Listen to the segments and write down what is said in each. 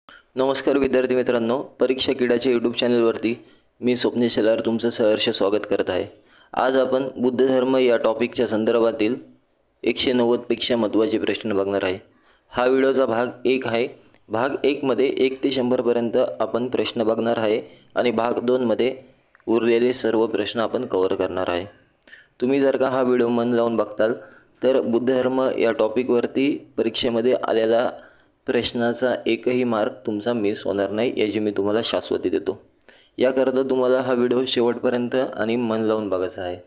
नमस्कार विद्यार्थी मित्रांनो, परीक्षा किडाच्या यूट्यूब चॅनलवरती मी स्वप्नील शेलार तुमचं सहर्ष स्वागत करत आहे. आज आपण बुद्ध धर्म या टॉपिकच्या संदर्भातील 190पेक्षा महत्त्वाचे प्रश्न बघणार आहे. हा व्हिडिओचा भाग 1 आहे. भाग 1 मध्ये 1 ते 100पर्यंत आपण प्रश्न बघणार आहे आणि भाग 2 मध्ये उरलेले सर्व प्रश्न आपण कव्हर करणार आहे. तुम्ही जर का हा व्हिडिओ मन लावून बघताल तर बुद्ध धर्म या टॉपिकवरती परीक्षेमध्ये आलेला प्रश्नाचा एकही मार्क तुमचा मिस होणार नाही याची मी तुम्हाला शाश्वती देतो. याकरता तुम्हाला हा व्हिडिओ शेवटपर्यंत आणि मन लावून बघायचा आहे.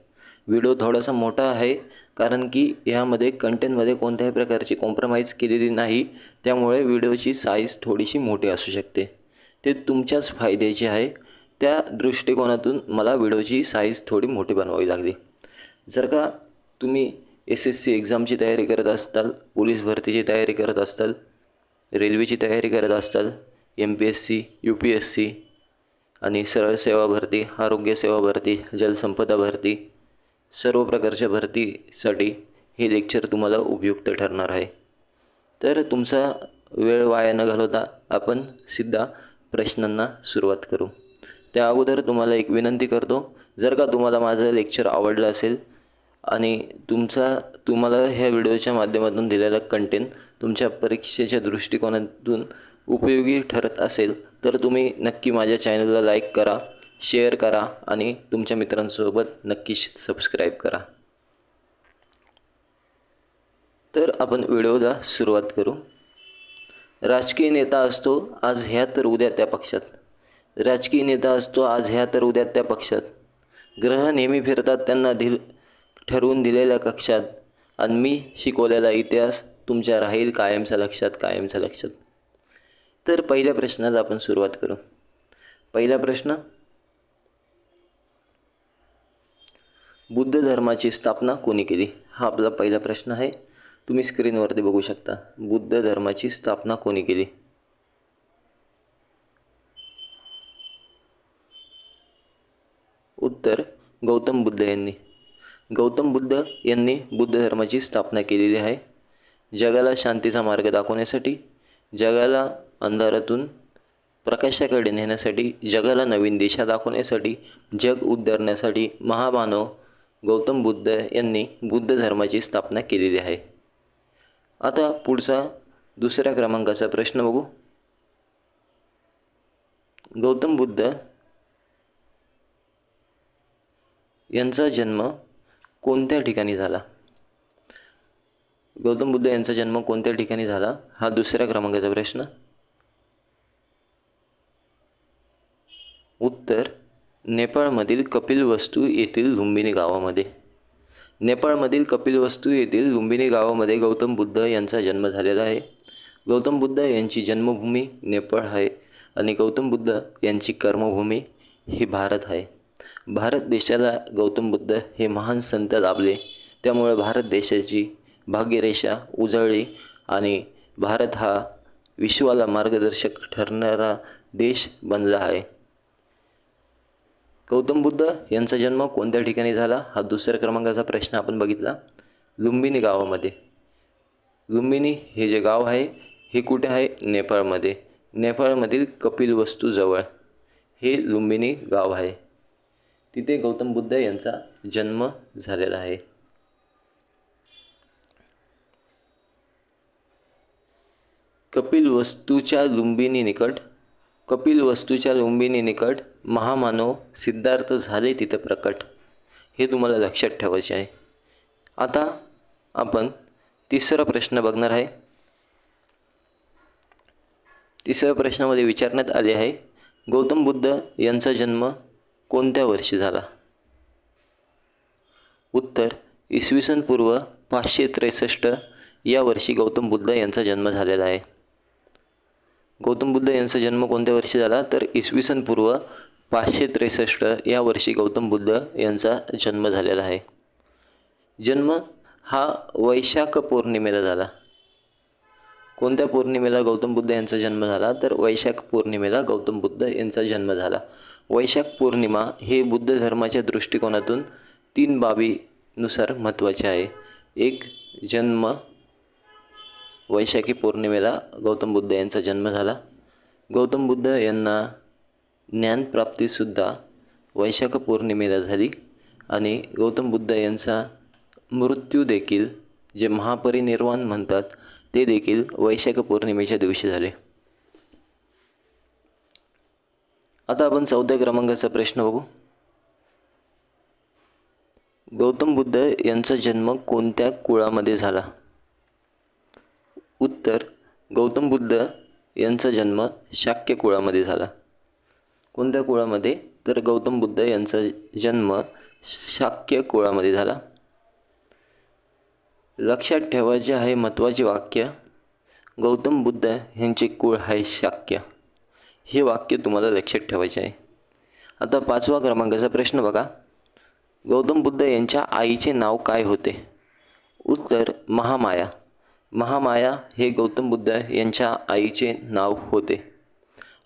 व्हिडिओ थोडासा मोठा आहे कारण की यामध्ये कंटेंटमध्ये कोणत्याही प्रकारची कॉम्प्रोमाइज केलेली नाही, त्यामुळे व्हिडिओची साईज थोडीशी मोठी असू शकते. ते तुमच्याच फायद्याचे आहे. त्या दृष्टिकोनातून मला व्हिडिओची साईज थोडी मोठी बनवावी लागली. जर का तुम्ही SSC एक्झामची तयारी करत असताल, पोलीस भरतीची तयारी करत असताल, रेल्वेची तयारी करत असताल, MPSC, UPSC आणि सरळ सेवा भरती, आरोग्य सेवा भरती, जलसंपदा भरती, सर्व प्रकारच्या भरतीसाठी हे लेक्चर तुम्हाला उपयुक्त ठरणार आहे. तर तुमचा वेळ वाया न घालवता आपण सिद्धा प्रश्नांना सुरुवात करू. त्या अगोदर तुम्हाला एक विनंती करतो, जर का तुम्हाला माझं लेक्चर आवडलं असेल आणि तुम्हाला ह्या व्हिडिओच्या माध्यमातून दिलेला कंटेंट तुमच्या परीक्षेच्या दृष्टिकोनातून उपयोगी ठरत असेल तर तुम्ही नक्की माझ्या चॅनलला लाईक करा, शेअर करा आणि तुमच्या मित्रांसोबत नक्की सबस्क्राईब करा. तर आपण व्हिडिओला सुरुवात करू. राजकीय नेता असतो आज ह्या तर उद्या त्या पक्षात. राजकीय नेता असतो आज ह्या तर उद्या त्या पक्षात. ग्रह नेहमी फिरतात त्यांना ठरवून दिलेल्या कक्षात. आणि मी शिकवलेला इतिहास तुमच्या राहील कायमचा लक्षात. तर पहिल्या प्रश्नाला आपण सुरुवात करू. पहिला प्रश्न, बुद्ध धर्माची स्थापना कोणी केली? हा आपला पहिला प्रश्न आहे. तुम्ही स्क्रीनवरती बघू शकता. बुद्ध धर्माची स्थापना कोणी केली? उत्तर, गौतम बुद्ध यांनी. गौतम बुद्ध यांनी बुद्ध धर्माची स्थापना केलेली आहे. जगाला शांतीचा मार्ग दाखवण्यासाठी, जगाला अंधारातून प्रकाशाकडे नेण्यासाठी, जगाला नवीन दिशा दाखवण्यासाठी, जग उद्धारण्यासाठी महामानव गौतम बुद्ध यांनी बुद्ध धर्माची स्थापना केलेली आहे. आता पुढचा दुसऱ्या क्रमांकाचा प्रश्न बघू. गौतम बुद्ध यांचा जन्म कोणत्या ठिकाणी झाला? गौतम बुद्ध यांचा जन्म कोणत्या ठिकाणी झाला हा दुसऱ्या क्रमांकाचा प्रश्न. उत्तर, नेपाळमधील कपिलवस्तू येथील लुंबिनी गावामध्ये. नेपाळमधील कपिलवस्तू येथील लुंबिनी गावामध्ये गौतम बुद्ध यांचा जन्म झालेला आहे. गौतम बुद्ध यांची जन्मभूमी नेपाळ आहे आणि गौतम बुद्ध यांची कर्मभूमी ही भारत आहे. भारत देशाला गौतम बुद्ध हे महान संत लाभले, त्यामुळे भारत देशाची भाग्यरेषा उजळली आणि भारत हा विश्वाला मार्गदर्शक ठरणारा देश बनला आहे. गौतम बुद्ध यांचा जन्म कोणत्या ठिकाणी झाला हा दुसऱ्या क्रमांकाचा प्रश्न आपण बघितला. लुंबिनी गावामध्ये. लुंबिनी हे जे गाव आहे हे कुठे आहे? नेपाळमध्ये. नेपाळमधील कपिलवस्तू जवळ हे लुंबिनी गाव आहे. तिथे गौतम बुद्ध यांचा जन्म झालेला आहे. कपिलवस्तूच्या लुंबिनी निकट महामानव सिद्धार्थ झाले तिथे प्रकट. हे तुम्हाला लक्षात ठेवायचे आहे. आता आपण तिसरा प्रश्न बघणार आहे. तिसऱ्या प्रश्नामध्ये विचारण्यात आले आहे, गौतम बुद्ध यांचा जन्म कोणत्या वर्षी झाला? उत्तर, इसवी पूर्व 563 या वर्षी गौतम बुद्ध यांचा जन्म झालेला आहे. गौतम बुद्ध यांचा जन्म कोणत्या वर्षी झाला? तर इसवी पूर्व 563 या वर्षी गौतम बुद्ध यांचा जन्म झालेला आहे. जन्म हा वैशाख पौर्णिमेला झाला. कोणत्या पौर्णिमेला गौतम बुद्ध यांचा जन्म झाला? तर वैशाख पौर्णिमेला गौतम बुद्ध यांचा जन्म झाला. वैशाख पौर्णिमा हे बुद्ध धर्माच्या दृष्टिकोनातून 3 बाबीनुसार महत्त्वाचे आहे. एक, जन्म वैशाखी पौर्णिमेला गौतम बुद्ध यांचा जन्म झाला. गौतम बुद्ध यांना ज्ञानप्राप्तीसुद्धा वैशाख पौर्णिमेला झाली आणि गौतम बुद्ध यांचा मृत्यू देखील जे महापरिनिर्वाण म्हणतात ते देखील वैशाख पौर्णिमेच्या दिवशी झाले. आता आपण 4थ्या क्रमांकाचा प्रश्न बघू. गौतम बुद्ध यांचा जन्म कोणत्या कुळामध्ये झाला? उत्तर, गौतम बुद्ध यांचा जन्म शाक्य कुळामध्ये झाला. कोणत्या कुळामध्ये? तर गौतम बुद्ध यांचा जन्म शाक्य कुळामध्ये झाला. लक्षात ठेवायचे आहे महत्त्वाचे वाक्य, गौतम बुद्ध यांचे कुळ आहे शाक्य. हे वाक्य तुम्हाला लक्षात ठेवायचे आहे. आता 5व्या क्रमांकाचा प्रश्न बघा. गौतम बुद्ध यांच्या आईचे नाव काय होते? उत्तर, महामाया. महामाया हे गौतम बुद्ध यांच्या आईचे नाव होते.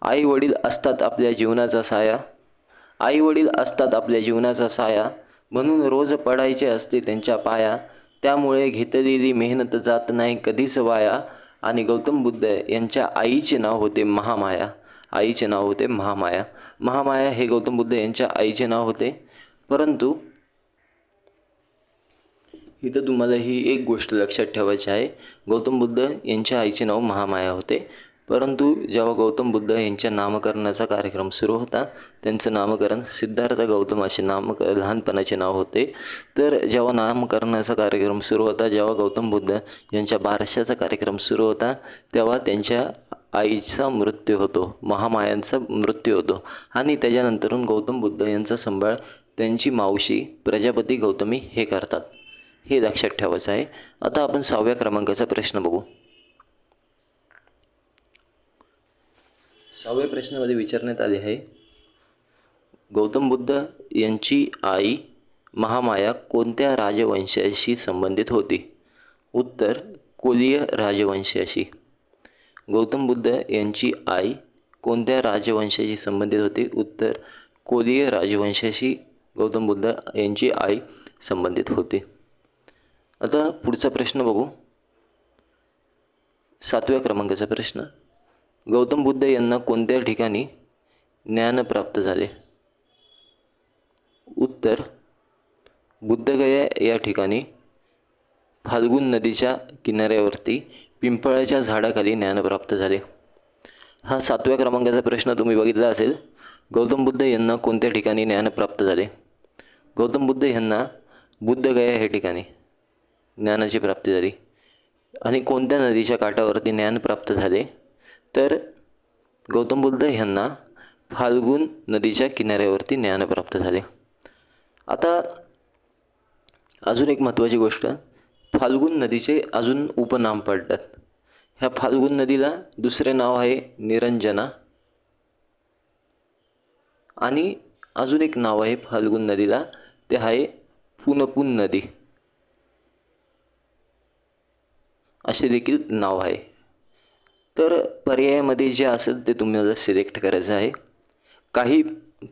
आई वडील असतात आपल्या जीवनाचा साया, आई वडील असतात आपल्या जीवनाचा साया, म्हणून रोज पडायचे असते त्यांच्या पाया, त्यामुळे घेतलेली मेहनत जात नाही कधीच वाया. आणि गौतम बुद्ध यांच्या आईचे नाव होते महामाया. आईचे नाव होते महामाया. महामाया हे गौतम बुद्ध यांच्या आईचे नाव होते. परंतु इथं तुम्हाला ही एक गोष्ट लक्षात ठेवायची आहे, गौतम बुद्ध यांच्या आईचे नाव महामाया होते. परंतु जेव्हा गौतम बुद्ध यांच्या नामकरणाचा कार्यक्रम सुरू होता, त्यांचं नामकरण सिद्धार्थ गौतम असे लहानपणाचे नाव होते. तर जेव्हा नामकरणाचा कार्यक्रम सुरू होता, जेव्हा गौतम बुद्ध यांच्या बारशाचा कार्यक्रम सुरू होता, तेव्हा त्यांच्या आईचा मृत्यू होतो, महामायांचा मृत्यू होतो. आणि त्याच्यानंतरून गौतम बुद्ध यांचा सांभाळ त्यांची मावशी प्रजापती गौतमी हे करतात. हे लक्षात ठेवायचं आहे. आता आपण 6व्या क्रमांकाचा प्रश्न बघू. 6व्या प्रश्नामध्ये विचारण्यात आले आहे, गौतम बुद्ध यांची आई महामाया कोणत्या राजवंशाशी संबंधित होती? उत्तर, कोलीय राजवंशाशी. गौतम बुद्ध यांची आई कोणत्या राजवंशाशी संबंधित होती? उत्तर, कोलीय राजवंशाशी गौतम बुद्ध यांची आई संबंधित होती. आता पुढचा प्रश्न बघू. 7व्या क्रमांकाचा प्रश्न, गौतम बुद्ध यांना कोणत्या ठिकाणी ज्ञान प्राप्त झाले? उत्तर, बुद्धगया या ठिकाणी फाल्गुन नदीच्या किनाऱ्यावरती पिंपळाच्या झाडाखाली ज्ञान प्राप्त झाले. हा 7व्या क्रमांकाचा प्रश्न तुम्ही बघितला असेल. गौतम बुद्ध यांना कोणत्या ठिकाणी ज्ञान प्राप्त झाले? गौतम बुद्ध यांना बुद्धगया हे ठिकाणी ज्ञानाची प्राप्ती झाली. आणि कोणत्या नदीच्या काठावरती ज्ञान प्राप्त झाले? तर गौतम बुद्ध यांना फाल्गुन नदीच्या किनाऱ्यावरती ज्ञान प्राप्त झाले. आता अजून एक महत्त्वाची गोष्ट, फाल्गुन नदीचे अजून उपनाम पडतात. ह्या फाल्गुन नदीला दुसरे नाव आहे निरंजना, आणि अजून एक नाव आहे फाल्गुन नदीला, ते आहे पुनपुन नदी असे देखील नाव आहे. तर पर्यायामध्ये जे असेल ते तुम्हाला सिलेक्ट करायचं आहे. काही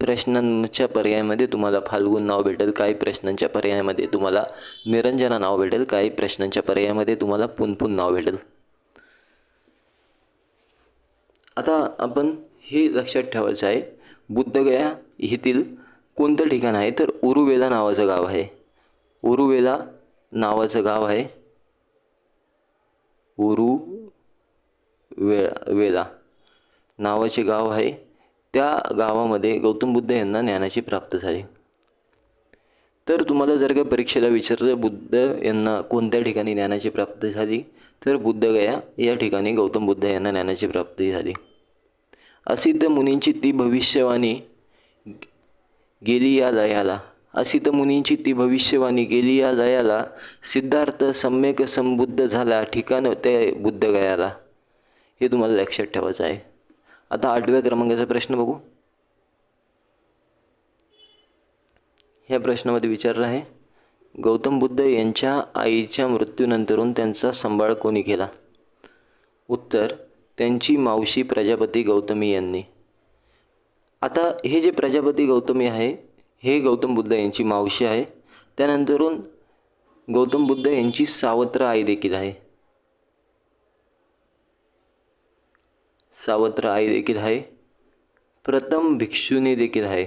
प्रश्नांच्या पर्यायामध्ये तुम्हाला फाल्गुन नाव भेटेल, काही प्रश्नांच्या पर्यायामध्ये तुम्हाला निरंजना नाव भेटेल, काही प्रश्नांच्या पर्यायामध्ये तुम्हाला पुनपुन नाव भेटेल. आता आपण हे लक्षात ठेवायचं आहे, बुद्धगया येथील कोणतं ठिकाण आहे? तर उरुवेला नावाचं गाव आहे. उरुवेला नावाचं गाव आहे. वेला नावाचे गाव आहे. त्या गावामध्ये गौतम बुद्ध यांना ज्ञानाची प्राप्त झाली. तर तुम्हाला जर का परीक्षेला विचारलं बुद्ध यांना कोणत्या ठिकाणी ज्ञानाची प्राप्ती झाली, तर बुद्धगया या ठिकाणी गौतम बुद्ध यांना ज्ञानाची प्राप्ती झाली. असित मुनींची ती भविष्यवाणी गेली या लयाला. असित मुनींची ती भविष्यवाणी गेली या लयाला, सिद्धार्थ सम्यक संबुद्ध झाला ठिकाण ते बुद्धगयाला. हे तुम्हाला लक्षात ठेवायचं आहे. आता 8व्या क्रमांकाचा प्रश्न बघू. ह्या प्रश्नामध्ये विचारलं आहे, गौतम बुद्ध यांच्या आईच्या मृत्यूनंतरून त्यांचा सांभाळ कोणी केला? उत्तर, त्यांची मावशी प्रजापती गौतमी यांनी. आता हे जे प्रजापती गौतमी आहे, हे गौतम बुद्ध यांची मावशी आहे. त्यानंतरून गौतम बुद्ध यांची सावत्र आई देखील आहे. सावत्र आई देखील आहे, प्रथम भिक्षुनी देखील आहे.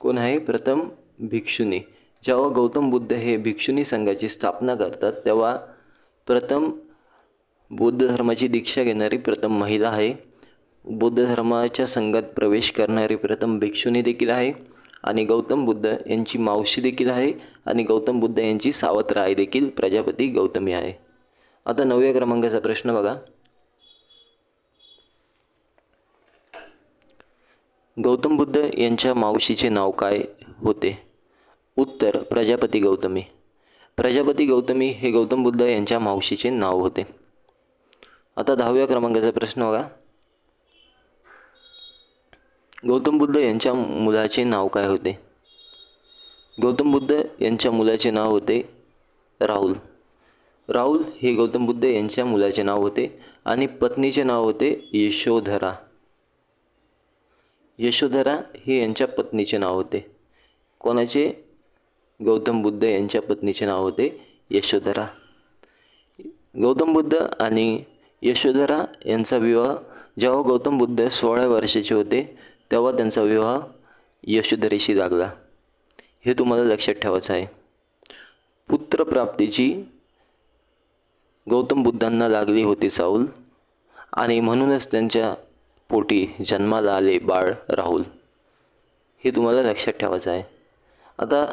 कोण आहे? प्रथम भिक्षुनी. जेव्हा गौतम बुद्ध हे भिक्षुनी संघाची स्थापना करतात तेव्हा प्रथम बौद्ध धर्माची दीक्षा घेणारी प्रथम महिला आहे, बौद्ध धर्माच्या संघात प्रवेश करणारी प्रथम भिक्षुनी देखील आहे, आणि गौतम बुद्ध यांची मावशी देखील आहे, आणि गौतम बुद्ध यांची सावत्र आई देखील प्रजापती गौतमी आहे. आता 9व्या क्रमांकाचा प्रश्न बघा. गौतम बुद्ध यांच्या मावशीचे नाव काय होते? उत्तर प्रजापती गौतमी. प्रजापती गौतमी हे गौतम बुद्ध यांच्या मावशीचे नाव होते. आता 10व्या क्रमांकाचा प्रश्न बघा. गौतम बुद्ध यांच्या मुलाचे नाव काय होते? गौतम बुद्ध यांच्या मुलाचे नाव होते राहुल. राहुल हे गौतम बुद्ध यांच्या मुलाचे नाव होते, आणि पत्नीचे नाव होते यशोधरा. यशोधरा हे यांच्या पत्नीचे नाव होते. कोणाचे? गौतम बुद्ध यांच्या पत्नीचे नाव होते यशोधरा. गौतम बुद्ध आणि यशोधरा यांचा विवाह जेव्हा गौतम बुद्ध 16 वर्षाचे होते तेव्हा त्यांचा विवाह यशोधरेशी लागला. हे तुम्हाला लक्षात ठेवायचं आहे. पुत्रप्राप्तीची गौतम बुद्धांना लागली होती चाहूल, आणि म्हणूनच त्यांच्या पोटी जन्माला आले बाळ राहुल. हे तुम्हाला लक्षात ठेवायचं आहे. आता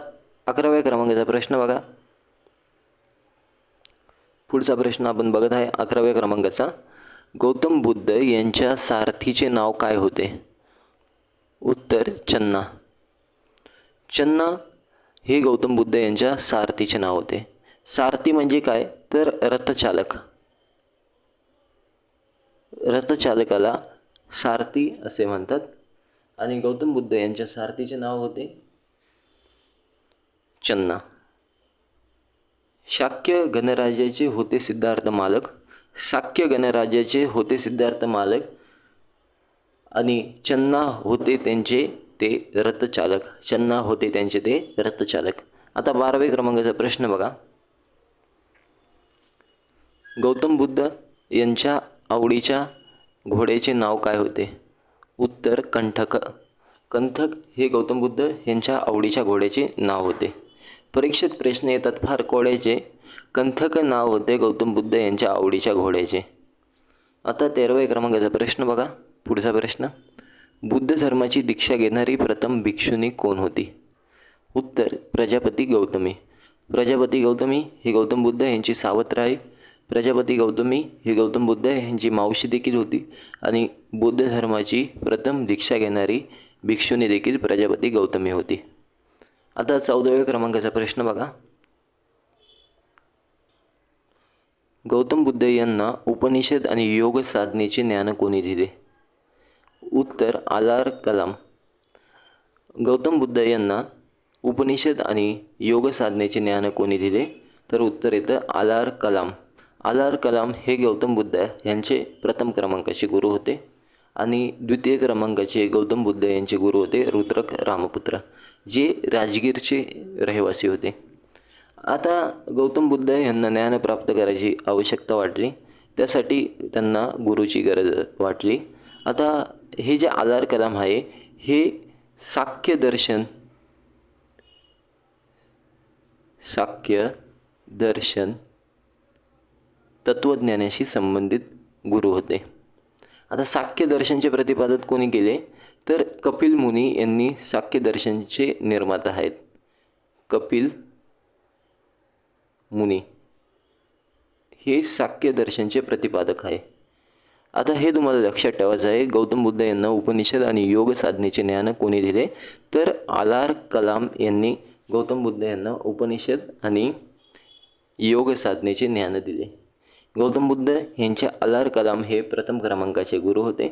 11व्या क्रमांकाचा प्रश्न बघा. पुढचा प्रश्न आपण बघत आहे 11व्या क्रमांकाचा. गौतम बुद्ध यांच्या सारथीचे नाव काय होते? उत्तर चन्ना. चन्ना हे गौतम बुद्ध यांच्या सारथीचे नाव होते. सारथी म्हणजे काय? तर रथचालक. रथचालकाला सारथी असे म्हणतात, आणि गौतम बुद्ध यांच्या सारथीचे नाव होते चन्ना. शाक्य गणराज्याचे होते सिद्धार्थ मालक. शाक्य गणराज्याचे होते सिद्धार्थ मालक, आणि चन्ना होते त्यांचे ते रथचालक. चन्ना होते त्यांचे ते रथचालक. आता 12व्या क्रमांकाचा प्रश्न बघा. गौतम बुद्ध यांच्या आवडीच्या घोड्याचे नाव काय होते? उत्तर कंठक. कंठक हे गौतम बुद्ध यांच्या आवडीच्या घोड्याचे नाव होते. परीक्षेत प्रश्न येतात फार कोड्याचे. कंठक नाव होते गौतम बुद्ध यांच्या आवडीच्या घोड्याचे. आता 13व्या क्रमांकाचा प्रश्न बघा. पुढचा प्रश्न. बुद्ध धर्माची दीक्षा घेणारी प्रथम भिक्षुनी कोण होती? उत्तर प्रजापती गौतमी. प्रजापती गौतमी हे गौतम बुद्ध यांची सावत्र आहे. प्रजापती गौतमी ही गौतम बुद्ध यांची मावशी देखील होती, आणि बौद्ध धर्माची प्रथम दीक्षा घेणारी भिक्षुनी देखील प्रजापती गौतमी होती. आता 14व्या क्रमांकाचा प्रश्न बघा. गौतम बुद्ध यांना उपनिषद आणि योग साधनेचे ज्ञान कोणी दिले? उत्तर आलार कलाम. गौतम बुद्ध यांना उपनिषद आणि योग साधनेचे ज्ञान कोणी दिले? तर उत्तर येतं आलार कलाम. आलार कलाम हे गौतम बुद्ध यांचे प्रथम क्रमांकाचे गुरु होते, आणि द्वितीय क्रमांकाचे गौतम बुद्ध यांचे गुरु होते रुद्रक रामपुत्र, जे राजगीरचे रहिवासी होते. आता गौतम बुद्ध यांना ज्ञान प्राप्त करायची आवश्यकता वाटली, त्यासाठी त्यांना गुरुची गरज वाटली. आता हे जे आलार कलाम आहे हे साख्य दर्शन तत्त्वज्ञानाशी संबंधित गुरु होते. आता साख्य दर्शनचे प्रतिपादक कोणी केले? तर कपिल मुनी यांनी साख्य दर्शनचे निर्माता आहेत. कपिल मुनी हे साख्य दर्शनचे प्रतिपादक आहे. आता हे तुम्हाला लक्षात ठेवायचं आहे. गौतम बुद्ध यांना उपनिषद आणि योग साधनेचे ज्ञान कोणी दिले? तर आलार कलाम यांनी गौतम बुद्ध यांना उपनिषद आणि योग साधनेचे ज्ञान दिले. गौतम बुद्ध यांचे आलार कलाम हे प्रथम क्रमांकाचे गुरु होते.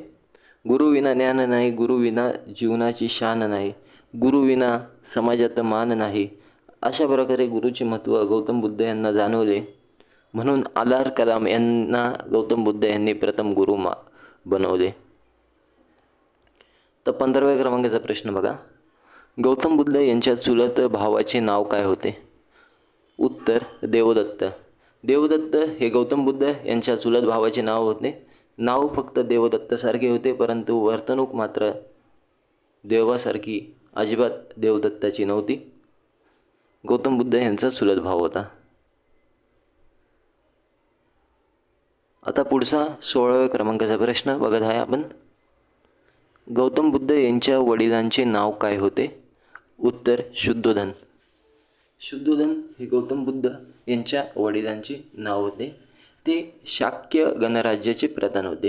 गुरुविना ज्ञान नाही, गुरुविना जीवनाची शान नाही, गुरुविना समाजात मान नाही, अशा प्रकारे गुरुचे महत्त्व गौतम बुद्ध यांना जाणवले. म्हणून आलार कलाम यांना गौतम बुद्ध यांनी प्रथम गुरु बनवले. तर 15व्या क्रमांकाचा प्रश्न बघा. गौतम बुद्ध यांच्या चुलत भावाचे नाव काय होते? उत्तर देवदत्त. देवदत्त हे गौतम बुद्ध यांच्या चुलत भावाचे नाव होते. नाव फक्त देवदत्तासारखे होते, परंतु वर्तणूक मात्र देवासारखी अजिबात देवदत्ताची नव्हती. गौतम बुद्ध यांचा चुलत भाव होता. आता पुढचा 16व्या क्रमांकाचा प्रश्न बघत आहे आपण. गौतम बुद्ध यांच्या वडिलांचे नाव काय होते? उत्तर शुद्धोधन. शुद्धोधन हे गौतम बुद्ध यांच्या वडिलांचे नाव होते. ते शाक्य गणराज्याचे प्रधान होते.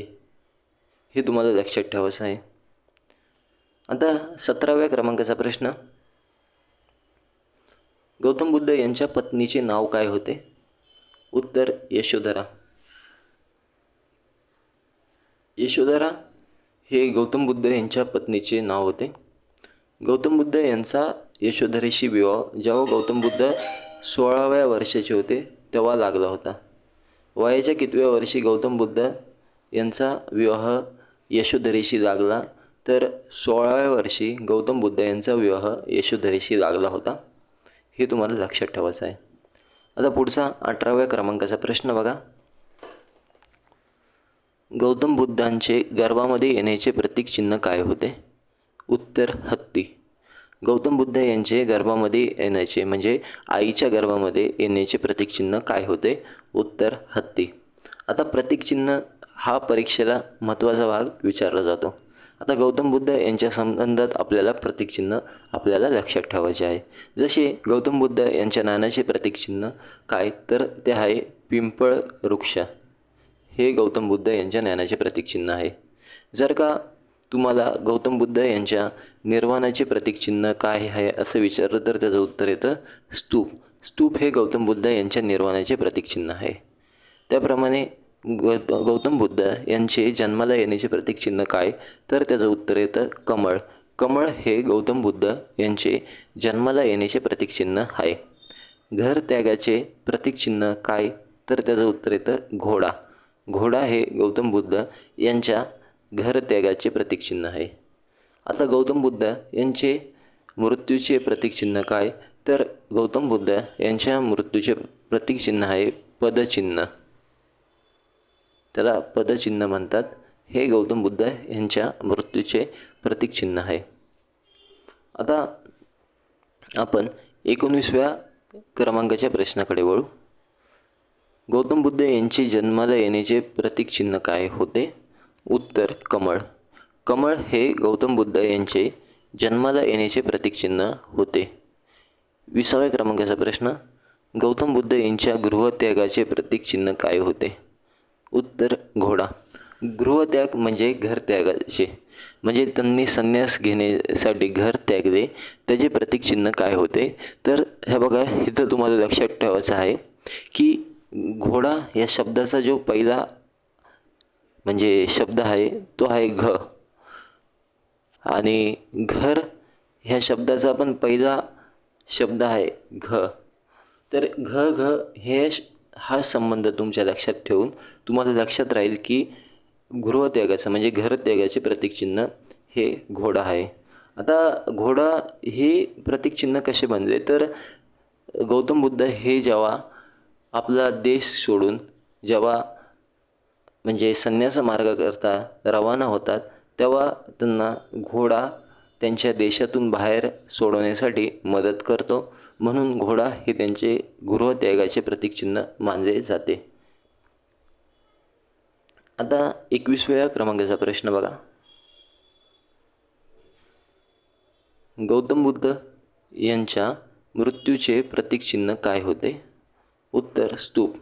हे तुम्हाला लक्षात ठेवायचं आहे. आता 17व्या क्रमांकाचा प्रश्न. गौतम बुद्ध यांच्या पत्नीचे नाव काय होते? उत्तर यशोधरा. यशोधरा हे गौतम बुद्ध यांच्या पत्नीचे नाव होते. गौतम बुद्ध यांचा यशोधरेशी विवाह जेव्हा गौतम बुद्ध 16व्या वर्षाचे होते तेव्हा लागला होता. वयाच्या कितव्या वर्षी गौतम बुद्ध यांचा विवाह यशोधरेशी लागला? तर 16व्या वर्षी गौतम बुद्ध यांचा विवाह यशोधरेशी लागला होता. हे तुम्हाला लक्षात ठेवायचं आहे. आता पुढचा 18व्या क्रमांकाचा प्रश्न बघा. गौतम बुद्धांचे गर्भामध्ये येण्याचे प्रतीक चिन्ह काय होते? उत्तर हत्ती. गौतम बुद्ध यांचे गर्भामध्ये येण्याचे म्हणजे आईच्या गर्भामध्ये येण्याचे प्रतीक चिन्ह काय होते? उत्तर हत्ती. आता प्रतीक चिन्ह हा परीक्षेला महत्त्वाचा भाग विचारला जातो. आता गौतम बुद्ध यांच्या संबंधात आपल्याला प्रतीक चिन्ह आपल्याला लक्षात ठेवायचे आहे. जसे गौतम बुद्ध यांच्या नाण्याचे प्रतीक चिन्ह काय? तर ते आहे पिंपळ वृक्ष. हे गौतम बुद्ध यांच्या ज्ञानाचे प्रतीक चिन्ह आहे. जर का तुम्हाला गौतम बुद्ध यांच्या निर्वाणाचे प्रतीक चिन्ह काय आहे असं विचारलं तर त्याचं उत्तर येतं स्तूप. स्तूप हे गौतम बुद्ध यांच्या निर्वाणाचे प्रतीक चिन्ह आहे. त्याप्रमाणे गौतम बुद्ध यांचे जन्माला येण्याचे प्रतीक चिन्ह काय? तर त्याचं उत्तर येतं कमळ. कमळ हे गौतम बुद्ध यांचे जन्माला येण्याचे प्रतीक चिन्ह आहे. घर त्यागाचे प्रतीक चिन्ह काय? तर त्याचं उत्तर येतं घोडा. घोडा हे गौतम बुद्ध यांच्या घर त्यागाचे प्रतीक चिन्ह आहे. आता गौतम बुद्ध यांचे मृत्यूचे प्रतीक चिन्ह काय? तर गौतम बुद्ध यांच्या मृत्यूचे प्रतीक चिन्ह आहे पदचिन्ह. त्याला पदचिन्ह म्हणतात. हे गौतम बुद्ध यांच्या मृत्यूचे प्रतीक चिन्ह आहे. आता आपण 19व्या क्रमांकाच्या प्रश्नाकडे वळू. गौतम बुद्ध यांचे जन्माला येण्याचे प्रतीक चिन्ह काय होते? उत्तर कमळ. कमळ हे गौतम बुद्ध यांचे जन्माला येण्याचे प्रतीक चिन्ह होते. 20व्या क्रमांकाचा प्रश्न. गौतम बुद्ध यांच्या गृहत्यागाचे प्रतीक चिन्ह काय होते? उत्तर घोडा. गृहत्याग म्हणजे घर त्यागाचे म्हणजे त्यांनी संन्यास घेण्यासाठी घर त्यागले त्याचे प्रतीक चिन्ह काय होते? तर हे बघा, इथं तुम्हाला लक्षात ठेवायचं आहे की घोडा या शब्दाचा जो पहिला म्हणजे शब्द आहे तो आहे घ आणि घर ह्या शब्दाचा पण पहिला शब्द आहे घ. तर घ हे हा संबंध तुमच्या लक्षात ठेवून तुम्हाला लक्षात राहील की गृहत्यागाचं म्हणजे घरत्यागाचे प्रतीक चिन्ह हे घोडा आहे. आता घोडा हे प्रतीक चिन्ह कसे बनले? तर गौतम बुद्ध हे जेव्हा आपला देश सोडून जेव्हा म्हणजे संन्यास मार्गाकरता रवाना होतात तेव्हा त्यांना घोडा त्यांच्या देशातून बाहेर सोडवण्यासाठी मदत करतो. म्हणून घोडा हे त्यांचे गृहत्यागाचे प्रतीक चिन्ह मानले जाते. आता 21व्या क्रमांकाचा प्रश्न बघा. गौतम बुद्ध यांच्या मृत्यूचे प्रतीक चिन्ह काय होते? उत्तर स्तूप.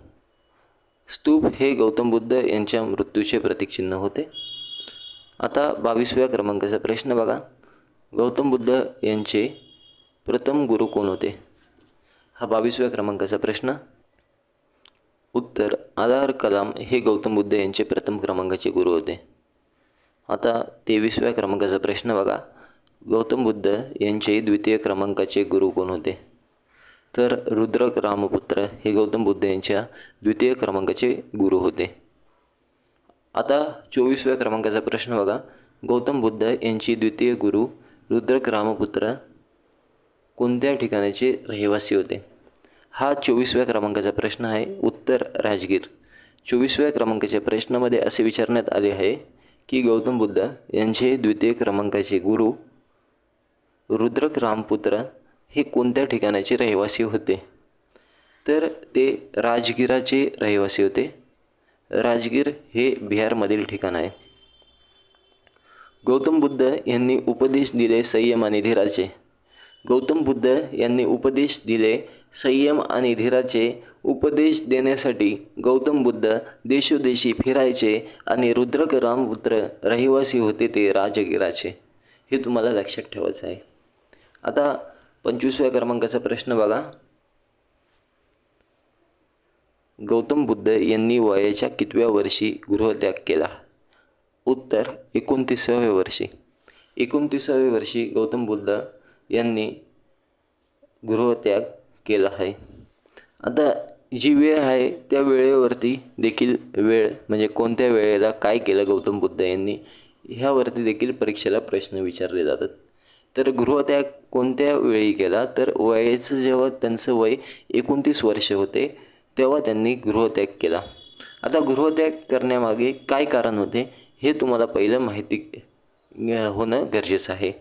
स्तूप हे गौतम बुद्ध यांच्या मृत्यूचे प्रतीक चिन्ह होते. आता 22व्या क्रमांकाचा प्रश्न बघा. गौतम बुद्ध यांचे प्रथम गुरु कोण होते? हा 22व्या क्रमांकाचा प्रश्न. उत्तर आधार कलाम हे गौतम बुद्ध यांचे प्रथम क्रमांकाचे गुरु होते. आता 23व्या क्रमांकाचा प्रश्न बघा. गौतम बुद्ध यांचे द्वितीय क्रमांकाचे गुरु कोण होते? तर रुद्र रामपुत्र हे गौतम बुद्ध यांच्या द्वितीय क्रमांकाचे गुरु होते. आता 24व्या क्रमांकाचा प्रश्न बघा. गौतम बुद्ध यांची द्वितीय गुरु रुद्रक रामपुत्र कोणत्या ठिकाणाचे रहिवासी होते? हा 24व्या क्रमांकाचा प्रश्न आहे. उत्तर राजगीर. 24व्या क्रमांकाच्या प्रश्नामध्ये असे विचारण्यात आले आहे की गौतम बुद्ध यांचे द्वितीय क्रमांकाचे गुरु रुद्रक रामपुत्र हे कोणत्या ठिकाणाचे रहिवासी होते? तर ते राजगिराचे रहिवासी होते. राजगीर हे बिहारमधील ठिकाण आहे. गौतम बुद्ध यांनी उपदेश दिले संयम आणि धीराचे. गौतम बुद्ध यांनी उपदेश दिले संयम आणि धीराचे. उपदेश देण्यासाठी गौतम बुद्ध देशोदेशी फिरायचे आणि रुद्रक रामपुत्र रहिवासी होते ते राजगिराचे. हे तुम्हाला लक्षात ठेवायचं आहे. आता 25व्या क्रमांकाचा प्रश्न बघा. गौतम बुद्ध यांनी वयाच्या कितव्या वर्षी गृहत्याग केला? उत्तर 29व्या वर्षी. 29व्या वर्षी गौतम बुद्ध यांनी गृहत्याग केला आहे. आता जी वेळ आहे त्या वेळेवरती देखील वेळ म्हणजे कोणत्या वेळेला काय केलं गौतम बुद्ध यांनी ह्यावरती देखील परीक्षेला प्रश्न विचारले जातात. तर गृहत्याग कोणत्या वेळी केला? तर वयाचं जेव्हा त्यांचं वय 29 वर्ष होते तेव्हा त्यांनी गृहत्याग केला. आता गृहत्याग करण्यामागे काय कारण होते हे तुम्हाला पहिलं माहिती होणं गरजेचं आहे.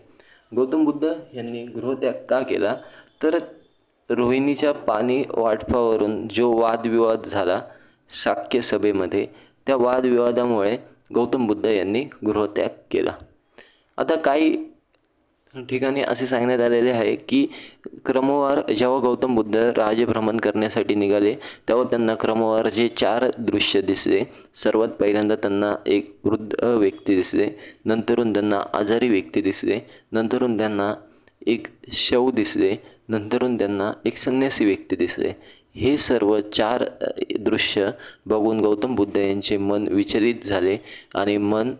गौतम बुद्ध यांनी गृहत्याग का केला? तर रोहिणीच्या पाणी वाटपावरून जो वादविवाद झाला शाक्य सभेमध्ये, त्या वादविवादामुळे गौतम बुद्ध यांनी गृहत्याग केला. आता काही ठिकाणी असे सांगण्यात आलेले आहे की क्रमवार जेव्हा गौतम बुद्ध राजभ्रमण करण्यासाठी निघाले तेव्हा त्यांना क्रमवार जे 4 दृश्य दिसले. सर्वात पहिल्यांदा त्यांना एक वृद्ध व्यक्ती दिसले, नंतरून त्यांना आजारी व्यक्ती दिसले, नंतरून त्यांना एक शव दिसले, नंतरून त्यांना एक संन्यासी व्यक्ती दिसले. हे सर्व 4 दृश्य बघून गौतम बुद्ध यांचे मन विचलित झाले आणि मन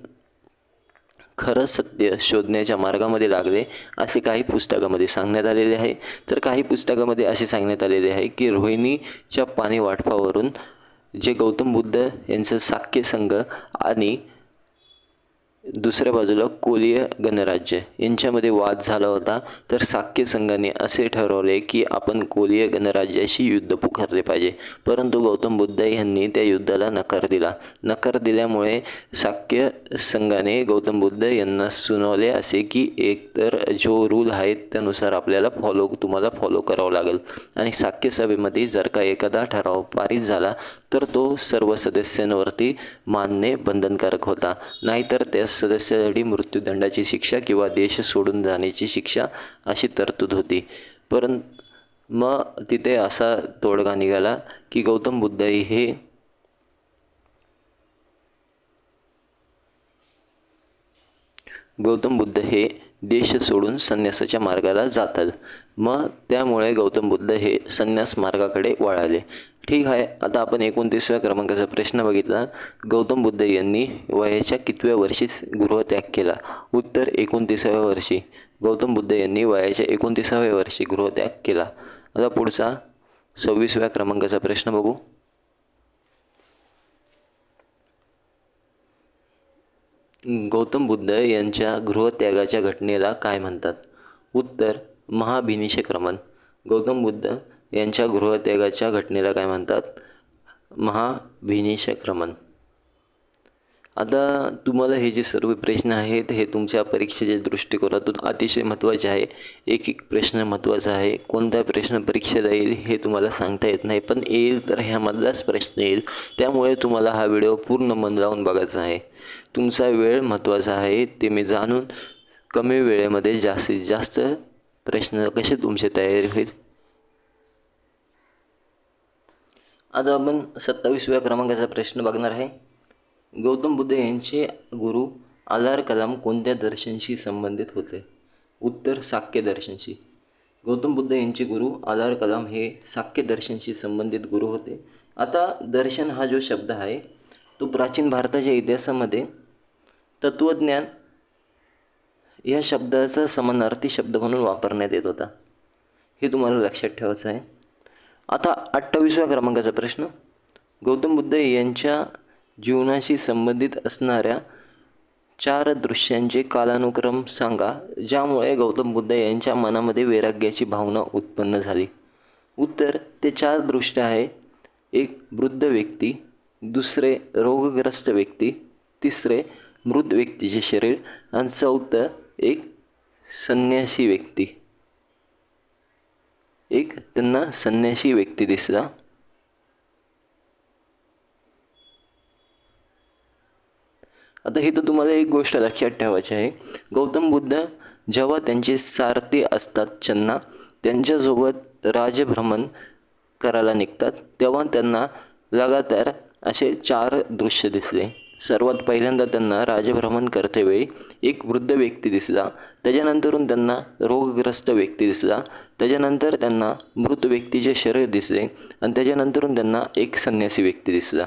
खरं सत्य शोधण्याच्या मार्गामध्ये लागले असे काही पुस्तकामध्ये सांगण्यात आलेले आहे. तर काही पुस्तकामध्ये असे सांगण्यात आलेले आहे की रोहिणीच्या पाणी वाटपावरून जे गौतम बुद्ध यांचं शाक्य संघ आणि दुसऱ्या बाजूला कोलीय गणराज्य यांच्यामध्ये वाद झाला होता. तर शाक्य संघाने असे ठरवले की आपण कोलीय गणराज्याशी युद्ध पुकारले पाहिजे, परंतु गौतम बुद्ध यांनी त्या युद्धाला नकार दिला. नकार दिल्यामुळे शाक्य संघाने गौतम बुद्ध यांना सुनावले असे की एक तर जो रूल आहे त्यानुसार आपल्याला तुम्हाला फॉलो करावं लागेल. आणि शाक्य सभेमध्ये जर का एखादा ठराव पारित झाला तर तो सर्व सदस्यांवरती मानणे बंधनकारक होता, नाहीतर त्या सदस्यासाठी मृत्यूदंडाची शिक्षा किंवा देश सोडून जाण्याची शिक्षा अशी तरतूद होती. परंतु मग तिथे असा तोडगा निघाला की गौतम बुद्ध हे देश सोडून संन्यासाच्या मार्गाला जातात. मग त्यामुळे गौतम बुद्ध हे संन्यास मार्गाकडे वळाले. ठीक आहे. आता आपण 29व्या क्रमांकाचा प्रश्न बघितला. गौतम बुद्ध यांनी वयाच्या कितव्या वर्षी गृहत्याग केला? उत्तर 29व्या वर्षी. गौतम बुद्ध यांनी वयाच्या 29व्या वर्षी गृहत्याग केला. आता पुढचा 26व्या क्रमांकाचा प्रश्न बघू. गौतम बुद्ध यांच्या गृहत्यागाच्या घटनेला काय म्हणतात? उत्तर महाभिनिषेक्रमण. गौतम बुद्ध यांच्या गृहत्यागाच्या घटनेला काय म्हणतात? महाभिनिषेक्रमण. आता तुम्हाला हे जे सर्व प्रश्न आहेत हे तुमच्या परीक्षेच्या दृष्टिकोनातून अतिशय महत्त्वाचे आहे. एक एक प्रश्न महत्त्वाचा आहे. कोणता प्रश्न परीक्षेला येईल हे तुम्हाला सांगता येत नाही, पण येईल तर ह्यामधलाच प्रश्न येईल. त्यामुळे तुम्हाला हा व्हिडिओ पूर्ण मन लावून बघायचा आहे. तुमचा वेळ महत्त्वाचा आहे ते मी जाणून कमी वेळेमध्ये जास्तीत जास्त प्रश्न कसे तुमची तयारी होईल. आता आपण 27व्या क्रमांकाचा प्रश्न बघणार आहे. गौतम बुद्ध यांचे गुरु आलार कलाम कोणत्या दर्शनशी संबंधित होते? उत्तर शाक्य दर्शनशी. गौतम बुद्ध यांचे गुरु आलार कलाम हे शाक्य दर्शनशी संबंधित गुरु होते. आता दर्शन हा जो शब्द आहे तो प्राचीन भारताच्या इतिहासामध्ये तत्त्वज्ञान या शब्दाचा समानार्थी शब्द म्हणून वापरण्यात येत होता. हे तुम्हाला लक्षात ठेवायचं आहे. आता 28व्या क्रमांकाचा प्रश्न. गौतम बुद्ध यांच्या जीवनाशी संबंधित असणाऱ्या 4 दृश्यांचे कालानुक्रम सांगा ज्यामुळे गौतम बुद्ध यांच्या मनामध्ये वैराग्याची भावना उत्पन्न झाली. उत्तर ते 4 दृश्य आहे. एक वृद्ध व्यक्ती, दुसरे रोगग्रस्त व्यक्ती, तिसरे मृत व्यक्तीचे शरीर आणि चौथं एक संन्यासी व्यक्ती. एक त्यांना संन्यासी व्यक्ती दिसला. आता इथं तुम्हाला एक गोष्ट लक्षात ठेवायची आहे. गौतम बुद्ध जेव्हा त्यांचे सारथी असतात चन्ना, त्यांच्यासोबत राजभ्रमण करायला निघतात, तेव्हा त्यांना लगातार असे 4 दृश्य दिसले. सर्वात पहिल्यांदा त्यांना राजभ्रमण करतेवेळी एक वृद्ध व्यक्ती दिसला, त्याच्यानंतरून त्यांना रोगग्रस्त व्यक्ती दिसला, त्याच्यानंतर त्यांना मृत व्यक्तीचे शरीर दिसले आणि त्याच्यानंतरून त्यांना एक संन्यासी व्यक्ती दिसला.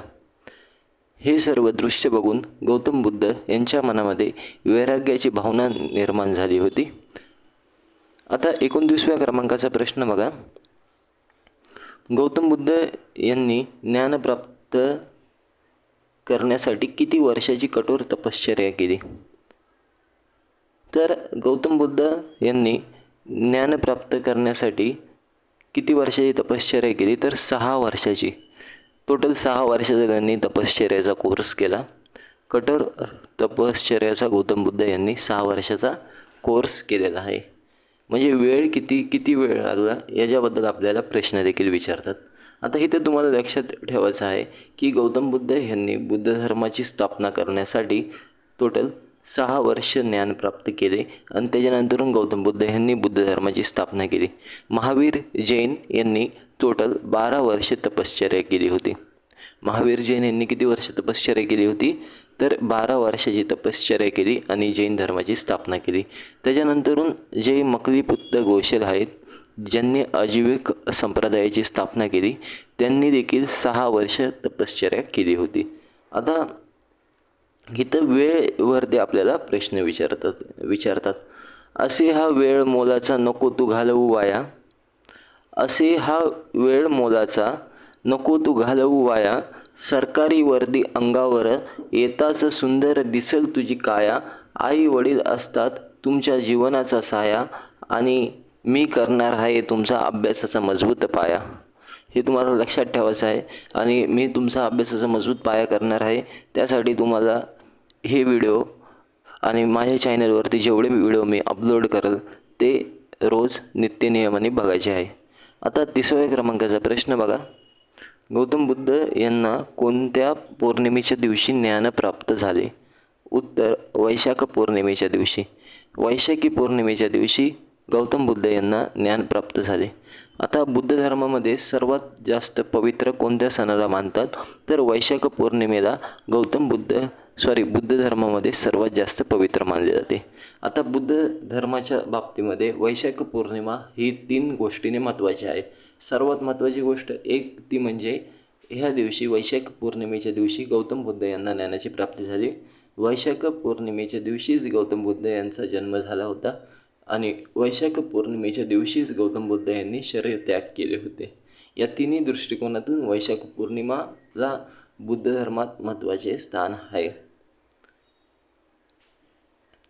हे सर्व दृश्य बघून गौतम बुद्ध यांच्या मनामध्ये वैराग्याची भावना निर्माण झाली होती. आता 29व्या क्रमांकाचा प्रश्न बघा. गौतम बुद्ध यांनी ज्ञान प्राप्त करण्यासाठी किती वर्षाची कठोर तपश्चर्या केली? तर गौतम बुद्ध यांनी ज्ञान प्राप्त करण्यासाठी किती वर्षाची तपश्चर्या केली? तर 6 वर्षाची. टोटल 6 वर्षाचा त्यांनी तपश्चर्याचा कोर्स केला. कठोर तपश्चर्याचा गौतम बुद्ध यांनी 6 वर्षाचा कोर्स केलेला आहे. म्हणजे वेळ किती वेळ लागला याच्याबद्दल आपल्याला प्रश्न देखील विचारतात. आता इथे तुम्हाला लक्षात ठेवायचं आहे की गौतम बुद्ध यांनी बुद्ध धर्माची स्थापना करण्यासाठी टोटल 6 वर्ष ज्ञान प्राप्त केले आणि त्याच्यानंतरून गौतम बुद्ध यांनी बुद्ध धर्माची स्थापना केली. महावीर जैन यांनी टोटल 12 वर्ष तपश्चर्या केली होती. महावीर जैन यांनी किती वर्ष तपश्चर्या केली होती? तर 12 वर्षाची तपश्चर्या केली आणि जैन धर्माची स्थापना केली. त्याच्यानंतरून जे मकलीपुत्त गोशल आहेत, ज्यांनी अजीविक संप्रदायाची स्थापना केली, त्यांनी देखील 6 वर्ष तपश्चर्या केली होती. आता इथं वेळेवरती आपल्याला प्रश्न विचारतात. असे हा वेळ मोलाचा नको तू घालवू वाया. असे हा वेळ मोलाचा नको तू घालवू वाया. सरकारी वर्दी अंगावर येताच सुंदर दिसेल तुझी काया. आई वडील असतात तुमच्या जीवनाचा साया आणि मी करणार आहे तुमचा अभ्यासाचा मजबूत पाया. हे तुम्हाला लक्षात ठेवायचं आहे आणि मी तुमचा अभ्यासाचा मजबूत पाया करणार आहे. त्यासाठी तुम्हाला हे व्हिडिओ आणि माझ्या चॅनलवरती जेवढे व्हिडिओ मी अपलोड करेल ते रोज नित्यनियमाने बघायचे आहे. आता 30व्या क्रमांकाचा प्रश्न बघा. गौतम बुद्ध यांना कोणत्या पौर्णिमेच्या दिवशी ज्ञान प्राप्त झाले? उत्तर वैशाख पौर्णिमेच्या दिवशी. वैशाखी पौर्णिमेच्या दिवशी गौतम बुद्ध यांना ज्ञान प्राप्त झाले. आता बुद्ध धर्मामध्ये सर्वात जास्त पवित्र कोणत्या सणाला मानतात? तर वैशाख पौर्णिमेला बुद्ध धर्मामध्ये सर्वात जास्त पवित्र मानले जाते. आता बुद्ध धर्माच्या बाबतीमध्ये वैशाख पौर्णिमा ही 3 गोष्टीने महत्त्वाची आहे. सर्वात महत्त्वाची गोष्ट एक ती म्हणजे ह्या दिवशी वैशाख पौर्णिमेच्या दिवशी गौतम बुद्ध यांना ज्ञानाची प्राप्ती झाली. वैशाख पौर्णिमेच्या दिवशीच गौतम बुद्ध यांचा जन्म झाला होता आणि वैशाख पौर्णिमेच्या दिवशीच गौतम बुद्ध यांनी शरीर त्याग केले होते. या तिन्ही दृष्टिकोनातून वैशाख पौर्णिमाला बुद्ध धर्मात महत्त्वाचे स्थान आहे.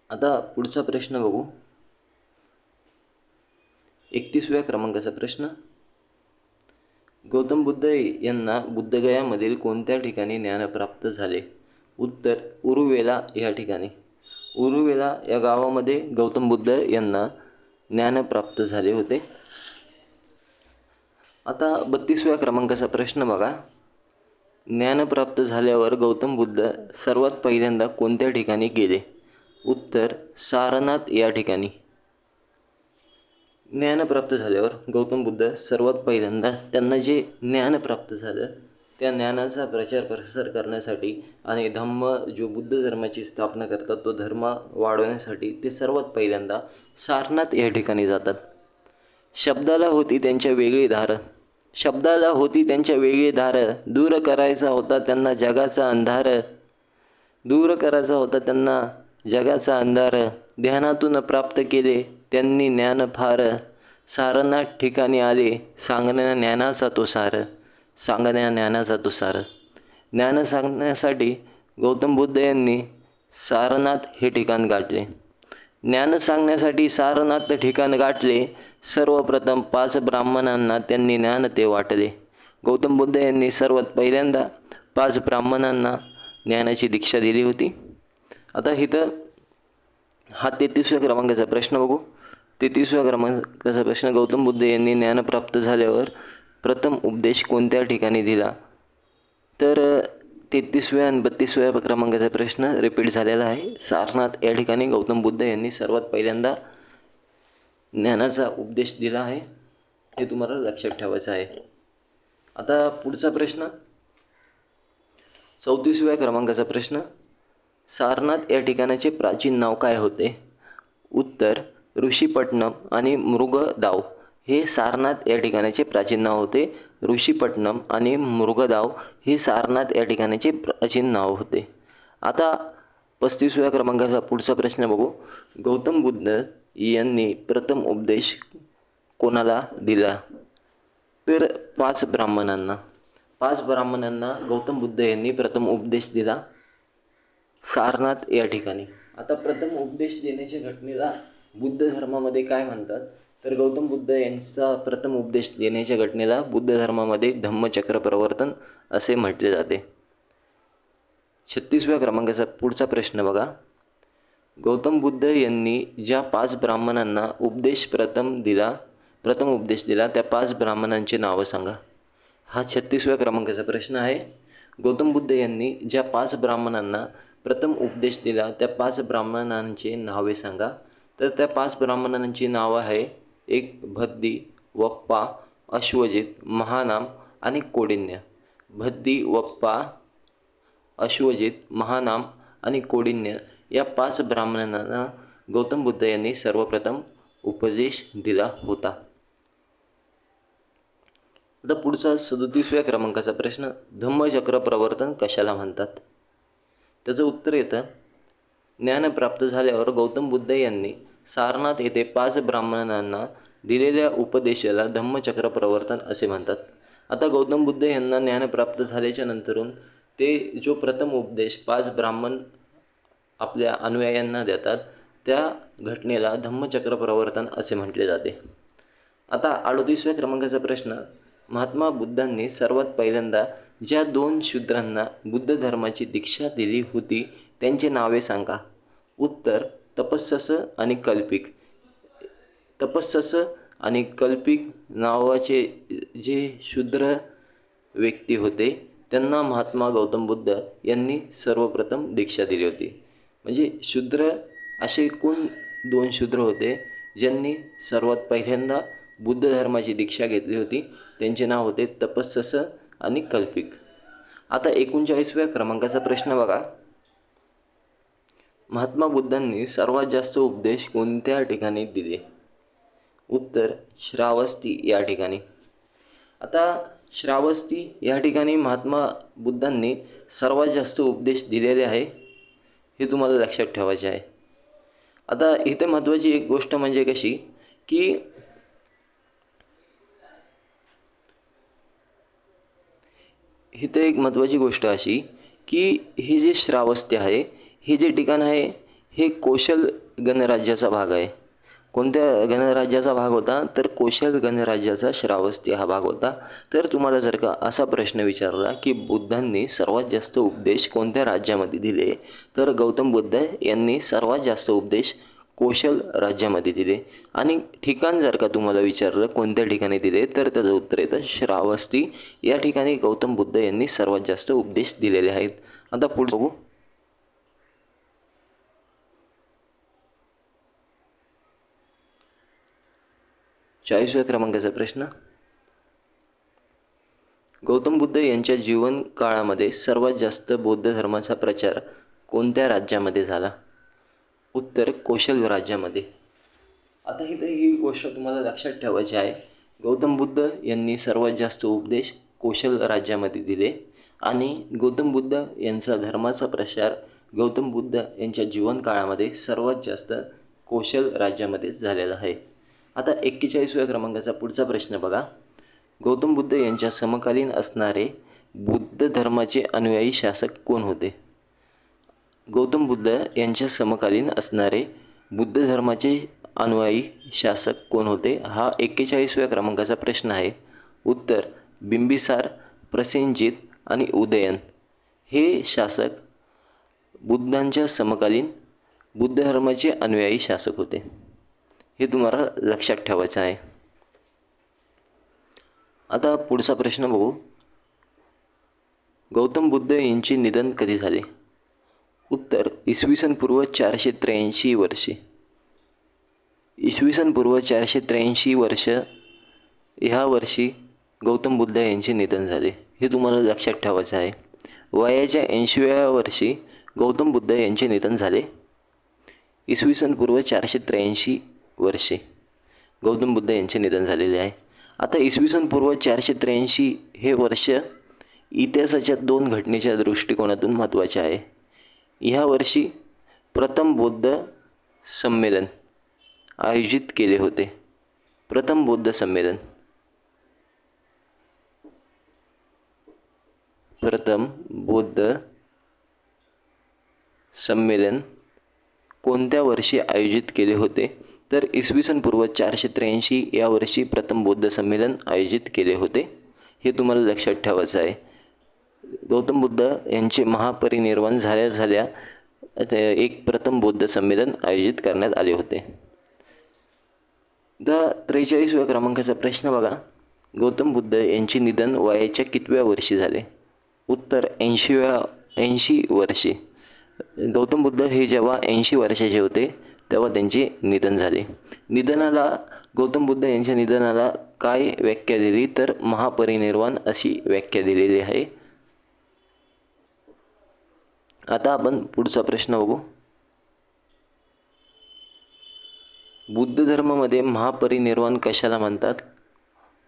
आता पुढचा प्रश्न बघू. 31व्या क्रमांकाचा प्रश्न. गौतम बुद्ध यांना बुद्धगयामधील कोणत्या ठिकाणी ज्ञान प्राप्त झाले? उत्तर उरुवेला या ठिकाणी. उरुवेला या गावामध्ये गौतम बुद्ध यांना ज्ञान प्राप्त झाले होते. आता 32व्या क्रमांकाचा प्रश्न बघा. ज्ञान प्राप्त झाल्यावर गौतम बुद्ध सर्वात पहिल्यांदा कोणत्या ठिकाणी गेले? उत्तर सारनाथ या ठिकाणी. ज्ञान प्राप्त झाल्यावर गौतम बुद्ध सर्वात पहिल्यांदा त्यांना जे ज्ञान प्राप्त झालं त्या ज्ञानाचा प्रचार प्रसार करण्यासाठी आणि जो बुद्ध धर्माची स्थापना करतात तो धर्म वाढवण्यासाठी ते सर्वात पहिल्यांदा सारनाथ या ठिकाणी जातात. शब्दाला होती त्यांच्या वेगळी धार. दूर करायचा होता त्यांना जगाचा अंधार. ध्यानातून प्राप्त केले त्यांनी ज्ञान फार. सारनाथ ठिकाणी आले सांगण्या ज्ञानाचा तो सार. ज्ञान सांगण्यासाठी गौतम बुद्ध यांनी सारनाथ हे ठिकाण गाठले. ज्ञान सांगण्यासाठी सारनाथ ठिकाण गाठले. सर्वप्रथम 5 ब्राह्मणांना त्यांनी ज्ञान ते वाटले. गौतम बुद्ध यांनी सर्वात पहिल्यांदा 5 ब्राह्मणांना ज्ञानाची दीक्षा दिली होती? आता इथं हा 33व्या क्रमांकाचा प्रश्न बघू. 33व्या क्रमांकाचा प्रश्न, गौतम बुद्ध यांनी ज्ञान प्राप्त झाल्यावर प्रथम उपदेश कोणत्या ठिकाणी दिला? तर 33व्या आणि 32व्या क्रमांकाचा प्रश्न रिपीट झालेला आहे. सारनाथ या ठिकाणी गौतम बुद्ध यांनी सर्वात पहिल्यांदा ज्ञानाचा उपदेश दिला आहे. हे तुम्हाला लक्षात ठेवायचं आहे. आता पुढचा प्रश्न 34व्या क्रमांकाचा प्रश्न, सारनाथ या ठिकाणाचे प्राचीन नाव काय होते? उत्तर ऋषीपट्टणम आणि मृगदाव हे सारनाथ या ठिकाणाचे प्राचीन नाव होते. ऋषीपट्टणम आणि मृगदाव हे सारनाथ या ठिकाणाचे प्राचीन नाव होते. आता 35व्या क्रमांकाचा पुढचा प्रश्न बघू. गौतम बुद्ध यांनी प्रथम उपदेश कोणाला दिला? तर 5 ब्राह्मणांना गौतम बुद्ध यांनी प्रथम उपदेश दिला सारनाथ या ठिकाणी. आता प्रथम उपदेश देण्याच्या घटनेला बुद्ध धर्मामध्ये काय म्हणतात? तर गौतम बुद्ध यांचा प्रथम उपदेश देण्याच्या घटनेला बुद्ध धर्मामध्ये धम्मचक्र प्रवर्तन असे म्हटले जाते. 36व्या क्रमांकाचा पुढचा प्रश्न बघा. गौतम बुद्ध यांनी ज्या 5 ब्राह्मणांना प्रथम उपदेश दिला त्या 5 ब्राह्मणांची नावं सांगा. हा 36व्या क्रमांकाचा प्रश्न आहे. गौतम बुद्ध यांनी ज्या 5 ब्राह्मणांना प्रथम उपदेश दिला त्या 5 ब्राह्मणांची नावे सांगा. तर त्या 5 ब्राह्मणांची नावं आहे, 1 भद्दी, वप्पा, अश्वजित, महानाम आणि कोडिन्य. भद्दी, वप्पा, अश्वजित, महानाम आणि कोडिन्य या 5 ब्राह्मणांना गौतम बुद्ध यांनी सर्वप्रथम उपदेश दिला होता. आता पुढचा 37व्या क्रमांकाचा प्रश्न, धम्मचक्र प्रवर्तन कशाला म्हणतात? त्याचं उत्तर येतं, ज्ञान प्राप्त झाल्यावर गौतम बुद्ध यांनी सारनाथ येथे 5 ब्राह्मणांना दिलेल्या उपदेशाला धम्मचक्र प्रवर्तन असे म्हणतात. आता गौतम बुद्ध यांना ज्ञान प्राप्त झाल्याच्या नंतरून ते जो प्रथम उपदेश 5 ब्राह्मण आपल्या अनुयायांना देतात त्या घटनेला धम्मचक्र प्रवर्तन असे म्हटले जाते. आता 38व्या क्रमांकाचा प्रश्न, महात्मा बुद्धांनी सर्वात पहिल्यांदा ज्या 2 शूद्रांना बुद्ध धर्माची दीक्षा दिली होती त्यांची नावे सांगा. उत्तर तपस्सस आणि कल्पिक. तपस्सस आणि कल्पिक नावाचे जे शूद्र व्यक्ती होते त्यांना महात्मा गौतम बुद्ध यांनी सर्वप्रथम दीक्षा दिली होती. म्हणजे शूद्र असे एकूण 2 शूद्र होते ज्यांनी सर्वात पहिल्यांदा बुद्ध धर्माची दीक्षा घेतली होती. त्यांचे नाव होते तपस्सस आणि कल्पिक. आता 39व्या क्रमांकाचा प्रश्न बघा. महात्मा बुद्धांनी सर्वात जास्त उपदेश कोणत्या ठिकाणी दिले? उत्तर श्रावस्ती या ठिकाणी. आता श्रावस्ती या ठिकाणी महात्मा बुद्धांनी सर्वात जास्त उपदेश दिलेले आहे, हे तुम्हाला लक्षात ठेवायचे आहे. आता इथे महत्त्वाची एक गोष्ट म्हणजे कशी की इथे एक महत्त्वाची गोष्ट अशी की हे जे श्रावस्ती आहे हे जे ठिकाण आहे हे कोशल गणराज्याचा भाग आहे. कोणत्या गणराज्याचा भाग होता? तर कोशल गणराज्याचा श्रावस्ती हा भाग होता. तर तुम्हाला जर का असा प्रश्न विचारला की बुद्धांनी सर्वात जास्त उपदेश कोणत्या राज्यामध्ये दिले, तर गौतम बुद्ध यांनी सर्वात जास्त उपदेश कोशल राज्यामध्ये दिले. आणि ठिकाण जर का तुम्हाला विचारलं कोणत्या ठिकाणी दिले, तर त्याचं उत्तर येतं श्रावस्ती या ठिकाणी गौतम बुद्ध यांनी सर्वात जास्त उपदेश दिलेले आहेत. आता पुढे बघू. चाळीसव्या क्रमांकाचा प्रश्न, गौतम बुद्ध यांच्या जीवन काळामध्ये सर्वात जास्त बौद्ध धर्माचा प्रचार कोणत्या राज्यामध्ये झाला? उत्तर कोशल राज्यामध्ये. आता इथं ही गोष्ट तुम्हाला लक्षात ठेवायची आहे. गौतम बुद्ध यांनी सर्वात जास्त उपदेश कोशल राज्यामध्ये दिले आणि गौतम बुद्ध यांचा धर्माचा प्रसार गौतम बुद्ध यांच्या जीवन काळामध्ये सर्वात जास्त कोशल राज्यामध्येच झालेला आहे. आता 41व्या क्रमांकाचा पुढचा प्रश्न बघा. गौतम बुद्ध यांच्या समकालीन असणारे बुद्ध धर्माचे अनुयायी शासक कोण होते? गौतम बुद्ध यांच्या समकालीन असणारे बुद्ध धर्माचे अनुयायी शासक कोण होते? हा 41व्या क्रमांकाचा प्रश्न आहे. उत्तर बिंबिसार, प्रसेनजित आणि उदयन हे शासक बुद्धांच्या समकालीन बुद्ध धर्माचे अनुयायी शासक होते. हे तुम्हाला लक्षात ठेवायचं आहे. आता पुढचा प्रश्न बघू. गौतम बुद्ध यांचे निधन कधी झाले? उत्तर इसवी सन पूर्व 483 वर्षे. इसवी सन पूर्व 483 वर्ष ह्या वर्षी गौतम बुद्ध यांचे निधन झाले. हे तुम्हाला लक्षात ठेवायचं आहे. वयाच्या 80व्या वर्षी गौतम बुद्ध यांचे निधन झाले. इसवी सन पूर्व 483 वर्षे गौतम बुद्ध यांचे निधन झालेले आहे. आता इसवी सन पूर्व 483 हे वर्ष इतिहासाच्या 2 घटनेच्या दृष्टिकोनातून महत्त्वाचे आहे. ह्या वर्षी प्रथम बौद्ध संमेलन आयोजित केले होते. प्रथम बौद्ध संमेलन. प्रथम बौद्ध संमेलन कोणत्या वर्षी आयोजित केले होते? तर इसवी सन पूर्व 483 या वर्षी प्रथम बौद्ध संमेलन आयोजित केले होते. हे तुम्हाला लक्षात ठेवायचं आहे. गौतम बुद्ध यांचे महापरिनिर्वाण झाल्या एक प्रथम बौद्ध संमेलन आयोजित करण्यात आले होते. 43व्या क्रमांकाचा प्रश्न बघा. गौतम बुद्ध यांचे निधन वयाच्या कितव्या वर्षी झाले? उत्तर 80 वर्षे. गौतम बुद्ध हे जेव्हा 80 वर्षाचे होते तेव्हा त्यांचे निधन झाले. गौतम बुद्ध यांच्या निधनाला काय व्याख्या दिली? तर महापरिनिर्वाण अशी व्याख्या दिलेली आहे. आता आपण पुढचा प्रश्न बघू. बुद्ध धर्मामध्ये महापरिनिर्वाण कशाला म्हणतात?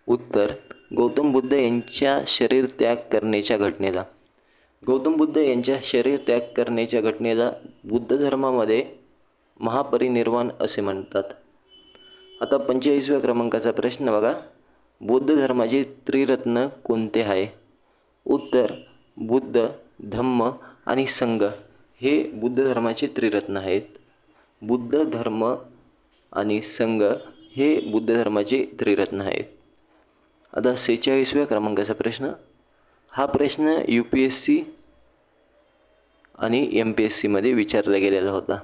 उत्तर गौतम बुद्ध यांच्या शरीर त्याग करण्याच्या घटनेला. गौतम बुद्ध यांच्या शरीर त्याग करण्याच्या घटनेला बुद्ध धर्मामध्ये महापरिनिर्वाण असे म्हणतात. आता 45व्या क्रमांकाचा प्रश्न बघा. बौद्ध धर्माचे त्रिरत्न कोणते आहे? उत्तर बुद्ध, धम्म आणि संघ हे बुद्ध धर्माचे त्रिरत्न आहेत. बुद्ध, धर्म आणि संघ हे बुद्ध धर्माचे त्रिरत्न आहेत. आता 46व्या क्रमांकाचा प्रश्न. हा प्रश्न UPSC आणि MPSCमध्ये विचारला गेलेला होता.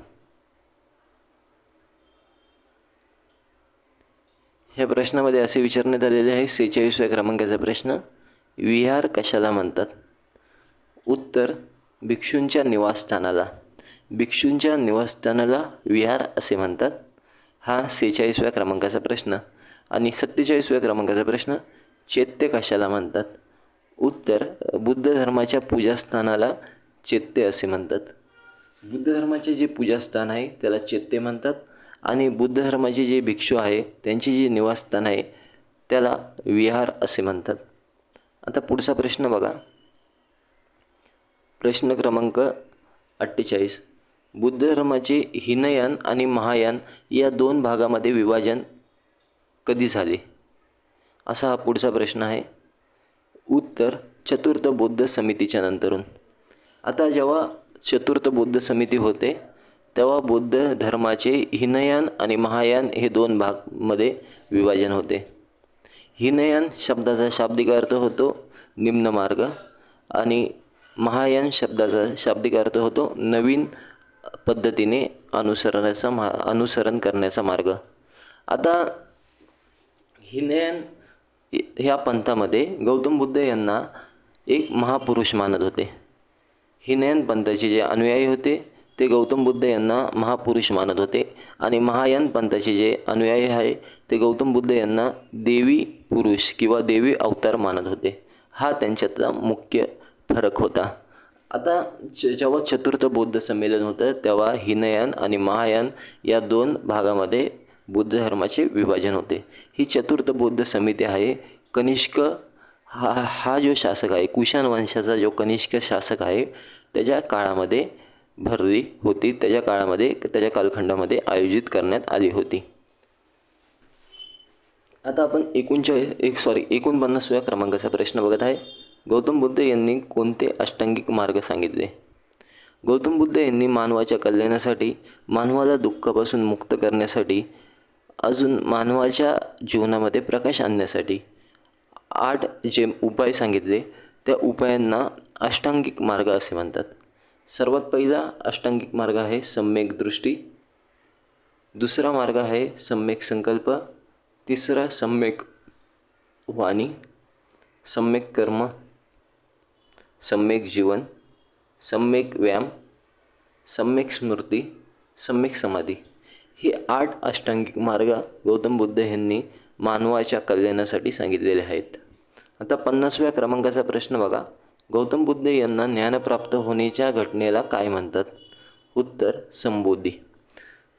ह्या प्रश्नामध्ये असे विचारण्यात आलेले आहे. 46व्या क्रमांकाचा प्रश्न. विहार कशाला म्हणतात? उत्तर भिक्षूंच्या निवासस्थानाला. भिक्षूंच्या निवासस्थानाला विहार असे म्हणतात. हा 46व्या क्रमांकाचा प्रश्न. आणि 47व्या क्रमांकाचा प्रश्न. चैत्य कशाला म्हणतात? उत्तर बुद्ध धर्माच्या पूजास्थानाला चैत्य असे म्हणतात. बुद्ध धर्माचे जे पूजास्थान आहे त्याला चैत्य म्हणतात. आणि बुद्ध धर्माचे जे भिक्षू आहे त्यांचे जे निवासस्थान आहे त्याला विहार असे म्हणतात. आता पुढचा प्रश्न बघा. प्रश्न क्रमांक 48. बुद्ध धर्माचे हीनयान आणि महायान या 2 भागामध्ये विभाजन कधी झाले? असा हा पुढचा प्रश्न आहे. उत्तर चतुर्थ बौद्ध समितीच्या नंतरून. आता जेव्हा चतुर्थ बौद्ध समिती होते तेव्हा बौद्ध धर्माचे हीनयान आणि महायान हे 2 भागमध्ये विभाजन होते. हीनयान शब्दाचा शाब्दिक अर्थ होतो निम्न मार्ग आणि महायान शब्दाचा शाब्दिक अर्थ होतो नवीन पद्धतीने अनुसरण करण्याचा मार्ग. आता हीनयान ह्या पंथामध्ये गौतम बुद्ध यांना एक महापुरुष मानत होते. हीनयान पंथाचे जे अनुयायी होते ते गौतम बुद्ध यांना महापुरुष मानत होते आणि महायान पंथाचे जे अनुयायी आहे ते गौतम बुद्ध यांना देवी पुरुष किंवा देवी अवतार मानत होते. हा त्यांच्यातला मुख्य फरक होता. आता जेव्हा चतुर्थ बौद्ध संमेलन होतं तेव्हा हीनयान आणि महायान या 2 भागामध्ये बुद्ध धर्माचे विभाजन होते. ही चतुर्थ बौद्ध समिती आहे. कनिष्क हा जो शासक आहे, कुशाण वंशाचा जो कनिष्क शासक आहे त्याच्या काळामध्ये भरली होती. त्याच्या कालखंडामध्ये आयोजित करण्यात आली होती. आता आपण 49व्या क्रमांकाचा प्रश्न बघत आहे. गौतम बुद्ध यांनी कोणते अष्टांगिक मार्ग सांगितले? गौतम बुद्ध यांनी मानवाच्या कल्याणासाठी, मानवाला दुःखापासून मुक्त करण्यासाठी, अजून मानवाच्या जीवनामध्ये प्रकाश आणण्यासाठी 8 जे उपाय सांगितले त्या उपायांना अष्टांगिक मार्ग असे म्हणतात. सर्वात पहिला अष्टांगिक मार्ग आहे सम्यक दृष्टी, दुसरा मार्ग आहे सम्यक संकल्प, तिसरा सम्यक वाणी, सम्यक कर्म, सम्यक जीवन, सम्यक व्यायाम, सम्यक स्मृती, सम्यक समाधी. हे 8 अष्टांगिक मार्ग गौतम बुद्ध यांनी मानवाच्या कल्याणासाठी सांगितलेले आहेत. आता 50व्या क्रमांकाचा प्रश्न बघा. गौतम बुद्ध यांना ज्ञान प्राप्त होण्याच्या घटनेला काय म्हणतात? उत्तर संबोधी.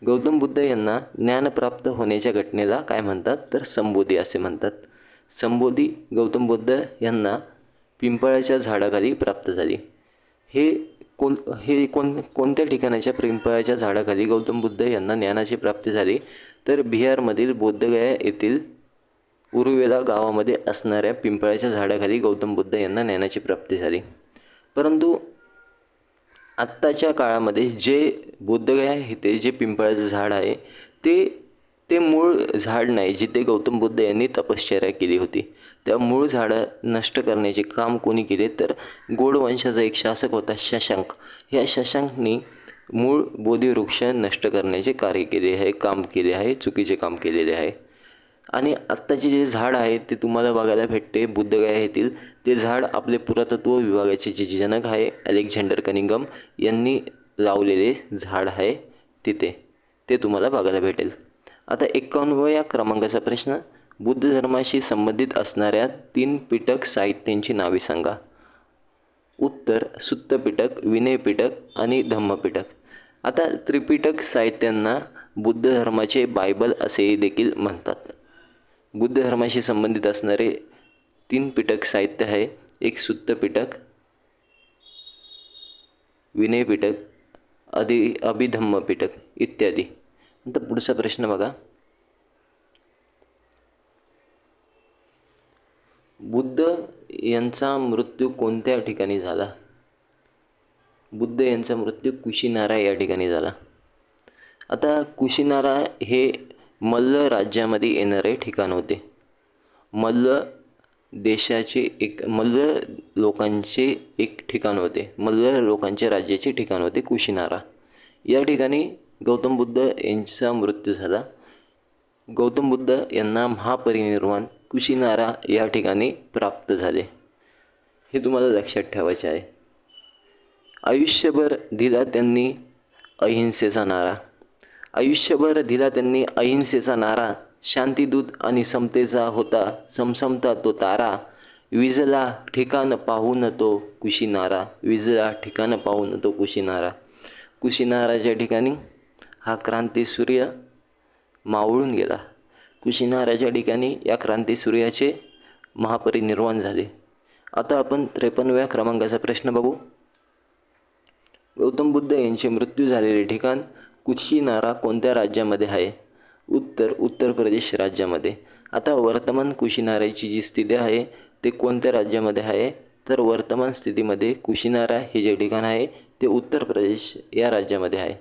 गौतम बुद्ध यांना ज्ञान प्राप्त होण्याच्या घटनेला काय म्हणतात? तर संबोधी असे म्हणतात. संबोधी गौतम बुद्ध यांना पिंपळाच्या झाडाखाली प्राप्त झाली. कोणत्या ठिकाणाच्या पिंपळाच्या झाडाखाली गौतम बुद्ध यांना ज्ञानाची प्राप्ती झाली? तर बिहारमधील बोधगया येथील उरुवेला गावामध्ये असणाऱ्या पिंपळाच्या झाडाखाली गौतम बुद्ध यांना ज्ञानाची प्राप्ती झाली. परंतु आत्ताच्या काळामध्ये जे बोधगया येथे जे पिंपळाचं झाड आहे ते मूळ झाड नाही जिथे गौतम बुद्ध यांनी तपश्चर्या केली होती. त्या मूळ झाडं नष्ट करण्याचे काम कोणी केले? तर गोड वंशाचा एक शासक होता शशांक. ह्या शशांकनी मूळ बोधिवृक्ष नष्ट करण्याचे कार्य केले आहे, काम केले आहे, चुकीचे काम केलेले आहे. आणि आत्ताचे जे झाड आहे ते तुम्हाला बघायला भेटते बोधगया येथील. ते झाड आपले पुरातत्व विभागाचे जे जनक आहे अलेक्झांडर कनिंघम यांनी लावलेले झाड आहे तिथे, ते तुम्हाला बघायला भेटेल. आता 51व्या क्रमांकाचा प्रश्न. बुद्ध धर्माशी संबंधित असणाऱ्या 3 पिटक साहित्यांची नावे सांगा. उत्तर सुत्त पिटक, विनय पिटक आणि धम्मपिटक. आता त्रिपिटक साहित्यांना बुद्ध धर्माचे बायबल असे देखील म्हणतात. बुद्ध धर्माशी संबंधित असणारे 3 पिटक साहित्य आहे. एक सुत्त पिटक, विनय पिटक, अभिधम्म पिटक इत्यादी. आता पुढचा प्रश्न बघा. बुद्ध यांचा मृत्यू कोणत्या ठिकाणी झाला? बुद्ध यांचा मृत्यू कुशिनारा या ठिकाणी झाला. आता कुशिनारा हे मल्ल राज्यामध्ये येणारे ठिकाण होते. मल्ल देशाचे मल्ल लोकांचे एक ठिकाण होते. मल्ल लोकांच्या राज्याचे ठिकाण होते कुशिनारा. या ठिकाणी गौतम बुद्ध यांचा मृत्यू झाला. गौतम बुद्ध यांना महापरिनिर्वाण कुशिनारा या ठिकाणी प्राप्त झाले. हे तुम्हाला लक्षात ठेवायचे आहे. आयुष्यभर दिला त्यांनी अहिंसेचा नारा. आयुष्यभर दिला त्यांनी अहिंसेचा नारा. शांतिदूत आणि समतेचा होता समसमता तो तारा. विजला ठिकाण पाहून तो कुशिनारा. विजला ठिकाण पाहून तो कुशिनारा. कुशिनाराच्या ठिकाणी हा क्रांतीसूर्य मावळून गेला. कुशिनाराच्या ठिकाणी या क्रांतीसूर्याचे महापरिनिर्वाण झाले. आता आपण 53व्या क्रमांकाचा प्रश्न बघू. गौतम बुद्ध यांचे मृत्यू झालेले ठिकाण कुशिनारा कोणत्या राज्यामध्ये आहे? उत्तर उत्तर प्रदेश राज्यामध्ये. आता वर्तमान कुशिनाराची जी स्थिती आहे ते कोणत्या राज्यामध्ये आहे? तर वर्तमान स्थितीमध्ये कुशिनारा हे जे ठिकाण आहे ते उत्तर प्रदेश या राज्यामध्ये आहे.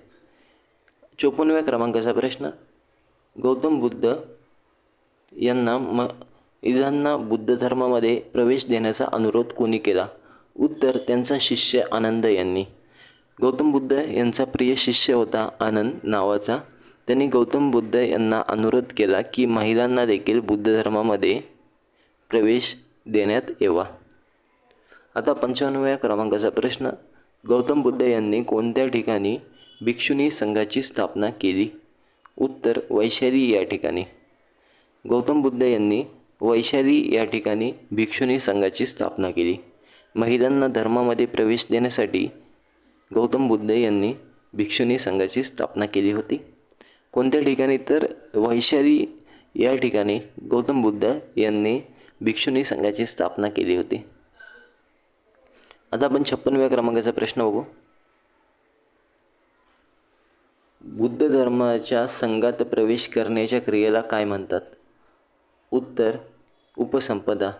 54व्या क्रमांकाचा प्रश्न. गौतम बुद्ध यांना बुद्ध धर्मामध्ये प्रवेश देण्याचा अनुरोध कोणी केला? उत्तर त्यांचा शिष्य आनंद यांनी. गौतम बुद्ध यांचा प्रिय शिष्य होता आनंद नावाचा. त्यांनी गौतम बुद्ध यांना अनुरोध केला की महिलांना देखील बुद्ध धर्मामध्ये प्रवेश देण्यात यावा. आता 55व्या क्रमांकाचा प्रश्न. गौतम बुद्ध यांनी कोणत्या ठिकाणी भिक्षुणी संघाची स्थापना केली? उत्तर वैशाली या ठिकाणी. गौतम बुद्ध यांनी वैशाली या ठिकाणी भिक्षुणी संघाची स्थापना केली. महिलांना धर्मामध्ये प्रवेश देण्यासाठी गौतम बुद्ध यांनी भिक्षुणी संघाची स्थापना केली होती. कोणत्या ठिकाणी? तर वैशाली या ठिकाणी गौतम बुद्ध यांनी भिक्षुणी संघाची स्थापना केली होती. आता आपण 56व्या क्रमांकाचा प्रश्न बघू. बुद्ध धर्माच्या संघात प्रवेश करण्याच्या क्रियेला काय म्हणतात? उत्तर उपसंपदा.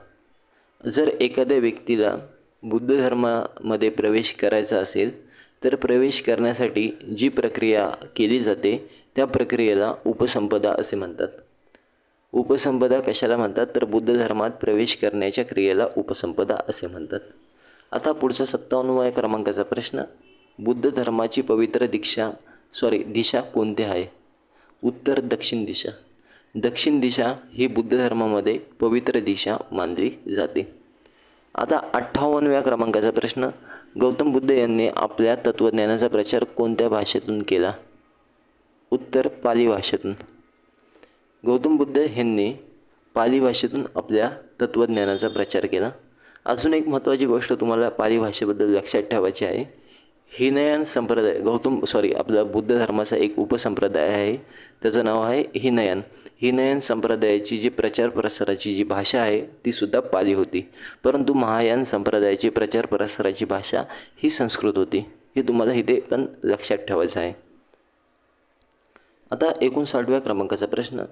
जर एखाद्या व्यक्तीला बुद्ध धर्मामध्ये प्रवेश करायचा असेल तर प्रवेश करण्यासाठी जी प्रक्रिया केली जाते त्या प्रक्रियेला उपसंपदा असे म्हणतात. उपसंपदा कशाला म्हणतात तर बुद्ध धर्मात प्रवेश करण्याच्या क्रियेला उपसंपदा असे म्हणतात. आता पुढचा 57व्या क्रमांकाचा प्रश्न, बुद्ध धर्माची पवित्र दिशा कोणती आहे? उत्तर दक्षिण दिशा. दक्षिण दिशा ही बुद्ध धर्मामध्ये पवित्र दिशा मानली जाते. आता 58व्या क्रमांकाचा प्रश्न, गौतम बुद्ध यांनी आपल्या तत्त्वज्ञानाचा प्रचार कोणत्या भाषेतून केला? उत्तर पाली भाषेतून. गौतम बुद्ध यांनी पाली भाषेतून आपल्या तत्त्वज्ञानाचा प्रचार केला. अजून एक महत्त्वाची गोष्ट तुम्हाला पाली भाषेबद्दल लक्षात ठेवायची आहे. हिनयान संप्रदाय आपला बुद्ध धर्माचा एक उपसंप्रदाय आहे, त्याचं नाव आहे हिनयान. हिनयान संप्रदायाची जी प्रचार प्रसाराची जी भाषा आहे ती सुद्धा पाली होती, परंतु महायान संप्रदायाची प्रचार प्रसाराची भाषा ही संस्कृत होती. हे तुम्हाला इथे पण लक्षात ठेवायचं आहे. आता 59व्या क्रमांकाचा प्रश्न,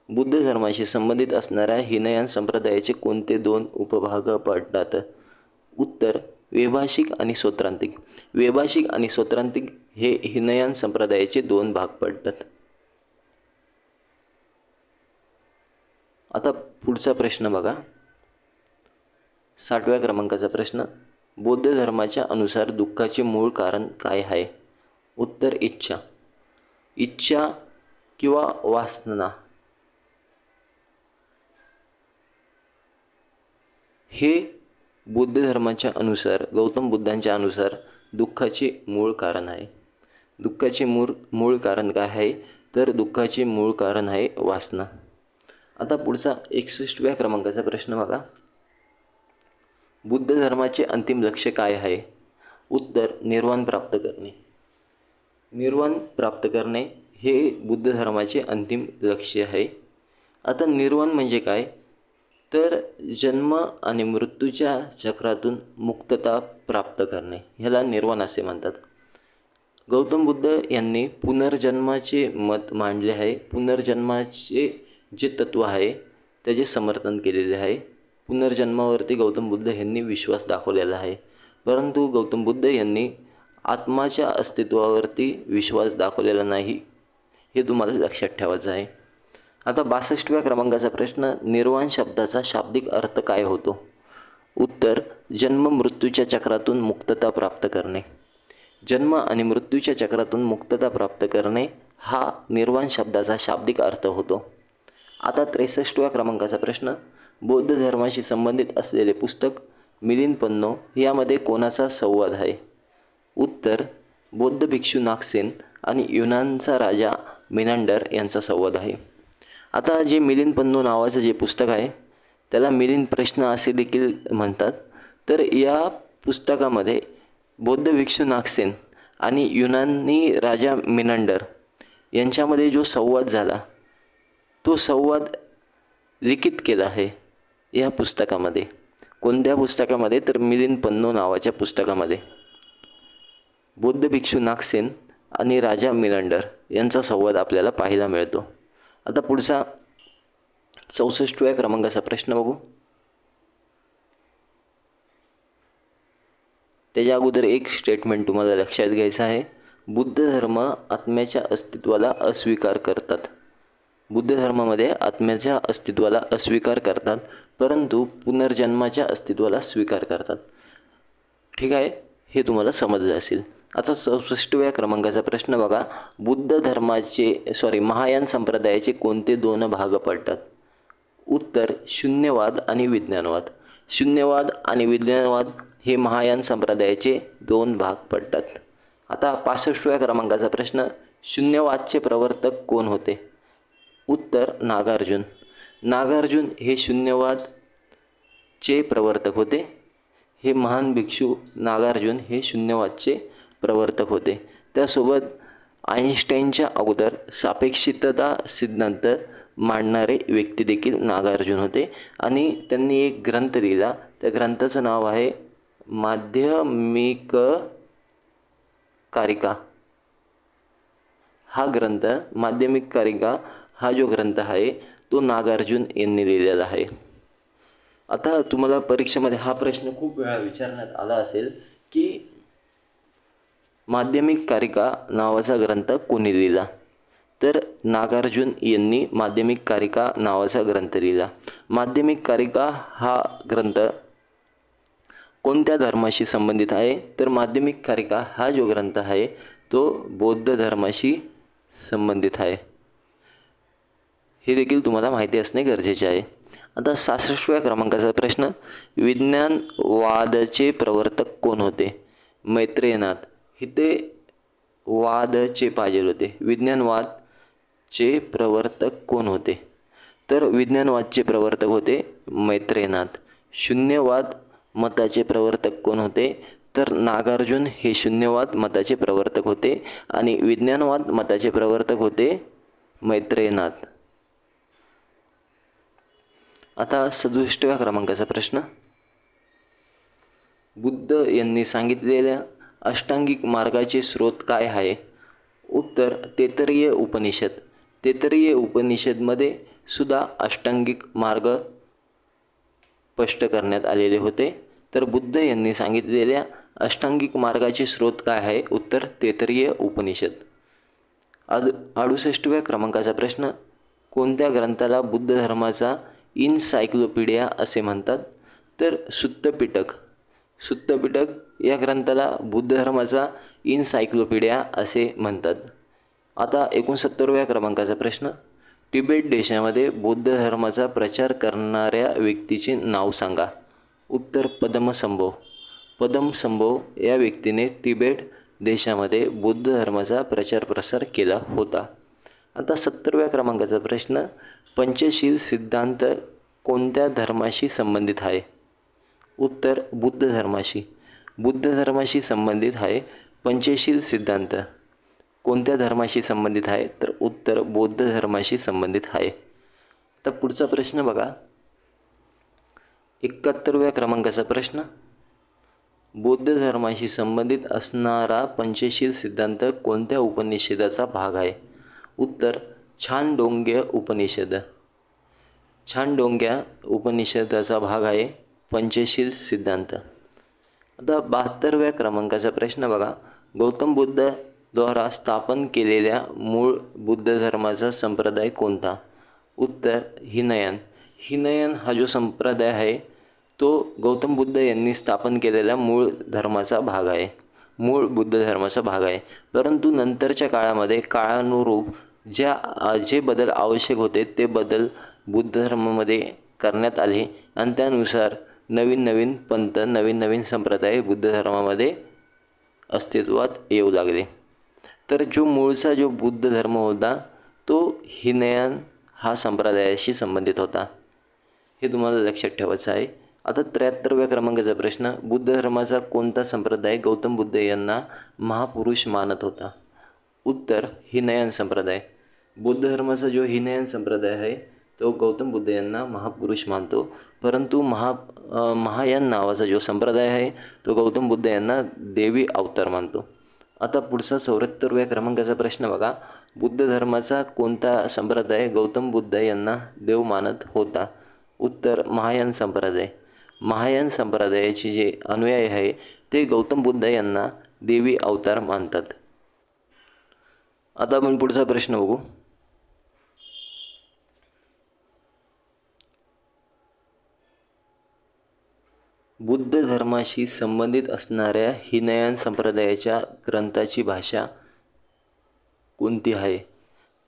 बुद्ध धर्माशी संबंधित असणाऱ्या हिनयान संप्रदायाचे कोणते 2 उपभाग पडतात? उत्तर वैभाषिक आणि स्वत्रांतिक. वैभाषिक आणि स्वत्रांतिक हे हिनयान संप्रदायाचे 2 भाग पडतात. आता पुढचा प्रश्न बघा, 60व्या क्रमांकाचा प्रश्न, बौद्ध धर्माच्या अनुसार दुःखाचे मूळ कारण काय आहे? उत्तर इच्छा किंवा वासना. हे बौद्ध धर्माच्या अनुसार, गौतम बुद्धांच्या अनुसार दुःखाचे मूळ कारण आहे. दुःखाचे मूळ कारण काय आहे तर दुःखाचे मूळ कारण आहे वासना. आता पुढचा 61व्या क्रमांकाचा प्रश्न बघा, बुद्ध धर्माचे अंतिम लक्ष्य काय आहे? उत्तर निर्वाण प्राप्त करणे. निर्वाण प्राप्त करणे हे बुद्ध धर्माचे अंतिम लक्ष्य आहे. आता निर्वाण म्हणजे काय तर जन्म आणि मृत्यूच्या चक्रातून मुक्तता प्राप्त करणे, ह्याला निर्वाण असे म्हणतात. गौतम बुद्ध यांनी पुनर्जन्माचे मत मांडले आहे. पुनर्जन्माचे जे तत्त्व आहे त्याचे समर्थन केलेले आहे. पुनर्जन्मावरती गौतम बुद्ध यांनी विश्वास दाखवलेला आहे, परंतु गौतम बुद्ध यांनी आत्माच्या अस्तित्वावरती विश्वास दाखवलेला नाही, हे तुम्हाला लक्षात ठेवायचं आहे. आता 62व्या क्रमांकाचा प्रश्न, निर्वाण शब्दाचा शाब्दिक अर्थ काय होतो? उत्तर जन्म मृत्यूच्या चक्रातून मुक्तता प्राप्त करणे. जन्म आणि मृत्यूच्या चक्रातून मुक्तता प्राप्त करणे हा निर्वाण शब्दाचा शाब्दिक अर्थ होतो. आता 63व्या क्रमांकाचा प्रश्न, बौद्ध धर्माशी संबंधित असलेले पुस्तक मिलिंद पन्नो यामध्ये कोणाचा संवाद आहे? उत्तर बौद्ध भिक्षू नागसेन आणि युनानचा राजा मिनांडर यांचा संवाद आहे. आता जे मिलिंद पन्नो नावाचं जे पुस्तक आहे त्याला मिलिंद प्रश्न असे देखील म्हणतात. तर या पुस्तकामध्ये बौद्ध भिक्षू नागसेन आणि युनानी राजा मिनांडर यांच्यामध्ये जो संवाद झाला तो संवाद लिखित केला आहे या पुस्तकामध्ये. कोणत्या पुस्तकामध्ये तर मिलिंद पन्नो नावाच्या पुस्तकामध्ये बौद्ध भिक्षू नागसेन आणि राजा मिनांडर यांचा संवाद आपल्याला पाहायला मिळतो. आता पुढचा 64व्या क्रमांकाचा प्रश्न बघू. त्याच्या अगोदर एक स्टेटमेंट तुम्हाला लक्षात घ्यायचं आहे. बुद्ध धर्म आत्म्याच्या अस्तित्वाला अस्वीकार करतात. बुद्ध धर्मामध्ये आत्म्याच्या अस्तित्वाला अस्वीकार करतात, परंतु पुनर्जन्माच्या अस्तित्वाला स्वीकार करतात. ठीक आहे, हे तुम्हाला समजलं असेल. आता 64व्या क्रमांकाचा प्रश्न बघा, बुद्ध धर्माचे महायान संप्रदायाचे कोणते 2 भाग पडतात? उत्तर शून्यवाद आणि विज्ञानवाद. शून्यवाद आणि विज्ञानवाद हे महायान संप्रदायाचे 2 भाग पडतात. आता 65व्या क्रमांकाचा प्रश्न, शून्यवादचे प्रवर्तक कोण होते? उत्तर नागार्जुन. नागार्जुन हे शून्यवादचे प्रवर्तक होते. हे महान भिक्षू नागार्जुन हे शून्यवादचे प्रवर्तक होते. त्यासोबत आईन्स्टाईनच्या अगोदर सापेक्षितता सिद्धांत मांडणारे व्यक्ती देखील नागार्जुन होते आणि त्यांनी एक ग्रंथ लिहिला. त्या ग्रंथाचं नाव आहे माध्यमिक कारिका. हा ग्रंथ माध्यमिक कारिका हा जो ग्रंथ आहे तो नागार्जुन यांनी लिहिलेला आहे. आता तुम्हाला परीक्षेमध्ये हा प्रश्न खूप वेळा विचारण्यात आला असेल की माध्यमिक कारिका नावाचा ग्रंथ कोणी लिहिला? तर नागार्जुन यांनी माध्यमिक कारिका नावाचा ग्रंथ लिहिला. माध्यमिक कारिका हा ग्रंथ कोणत्या धर्माशी संबंधित आहे? तर माध्यमिक कारिका हा जो ग्रंथ आहे तो बौद्ध धर्माशी संबंधित आहे. हे देखील तुम्हाला माहिती असणे गरजेचे आहे. आता 66व्या क्रमांकाचा प्रश्न, विज्ञानवादाचे प्रवर्तक कोण होते? मैत्रेयनाथ. इथे वादचे पाहिजे होते. विज्ञानवादचे प्रवर्तक कोण होते? तर विज्ञानवादचे प्रवर्तक होते मैत्रेयनाथ. शून्यवाद मताचे प्रवर्तक कोण होते? तर नागार्जुन हे शून्यवाद मताचे प्रवर्तक होते आणि विज्ञानवाद मताचे प्रवर्तक होते मैत्रेयनाथ. आता 67व्या क्रमांकाचा प्रश्न, बुद्ध यांनी सांगितलेल्या अष्टांगिक मार्गाचे स्रोत काय आहे? उत्तर तैत्तिरीय उपनिषद. तैत्तिरीय उपनिषदमध्ये सुद्धा अष्टांगिक मार्ग स्पष्ट करण्यात आलेले होते. तर बुद्ध यांनी सांगितलेल्या अष्टांगिक मार्गाचे स्रोत काय आहे? उत्तर तैत्तिरीय उपनिषद. 68व्या क्रमांकाचा प्रश्न, कोणत्या ग्रंथाला बुद्ध धर्माचा इनसायक्लोपीडिया असे म्हणतात? तर सुत्तपिटक. सुत्तपिटक या ग्रंथाला बुद्ध धर्माचा इनसायक्लोपीडिया असे म्हणतात. आता 69व्या क्रमांकाचा प्रश्न, तिबेट देशामध्ये बौद्ध धर्माचा प्रचार करणाऱ्या व्यक्तीचे नाव सांगा. उत्तर पद्मसंभव. पद्मसंभव या व्यक्तीने तिबेट देशामध्ये बौद्ध धर्माचा प्रचार प्रसार केला होता. आता 70व्या क्रमांकाचा प्रश्न, पंचशील सिद्धांत कोणत्या धर्माशी संबंधित आहे? उत्तर बुद्ध धर्माशी. बुद्ध धर्माशी संबंधित आहे पंचशील सिद्धांत. कोणत्या धर्माशी संबंधित आहे? तर उत्तर बौद्ध धर्माशी संबंधित आहे. तर पुढचा प्रश्न बघा, 71व्या क्रमांकाचा प्रश्न, बौद्ध धर्माशी संबंधित असणारा पंचशील सिद्धांत कोणत्या उपनिषदाचा भाग आहे? उत्तर छानडोंग्य उपनिषद. छानडोंग्या उपनिषदाचा भाग आहे पंचशील सिद्धांत. आता 72व्या क्रमांकाचा प्रश्न बघा, गौतम बुद्ध द्वारा स्थापन केलेल्या मूळ बुद्ध धर्माचा संप्रदाय कोणता? उत्तर हिनयान. हिनयान हा जो संप्रदाय आहे तो गौतम बुद्ध यांनी स्थापन केलेल्या मूळ धर्माचा भाग आहे, मूळ बुद्ध धर्माचा भाग आहे. परंतु नंतरच्या काळामध्ये काळानुरूप जे बदल आवश्यक होते ते बदल बुद्ध धर्मामध्ये करण्यात आले आणि त्यानुसार नवीन नवीन पंथ, नवीन नवीन संप्रदाय बुद्ध धर्मामध्ये अस्तित्वात येऊ लागले. तर जो मूळचा जो बुद्ध धर्म होता तो हिनयान हा संप्रदायाशी संबंधित होता. हे तुम्हाला लक्षात ठेवायचं आहे. आता 73व्या क्रमांकाचा प्रश्न, बुद्ध धर्माचा कोणता संप्रदाय गौतम बुद्ध यांना महापुरुष मानत होता? उत्तर हिनयान संप्रदाय. बुद्ध धर्माचा जो हिनयान संप्रदाय आहे तो गौतम बुद्ध यांना महापुरुष मानतो. परंतु महायान नावाचा जो संप्रदाय आहे तो गौतम बुद्ध यांना देवी अवतार मानतो. आता पुढचा 74व्या क्रमांकाचा प्रश्न बघा, बुद्ध धर्माचा कोणता संप्रदाय गौतम बुद्ध यांना देव मानत होता? उत्तर महायान संप्रदाय. महायान संप्रदायाचे जे अनुयायी आहे ते गौतम बुद्ध यांना देवी अवतार मानतात. आता आपण पुढचा प्रश्न बघू. बुद्ध धर्माशी संबंधित असणाऱ्या हिनयान संप्रदायाच्या ग्रंथाची भाषा कोणती आहे?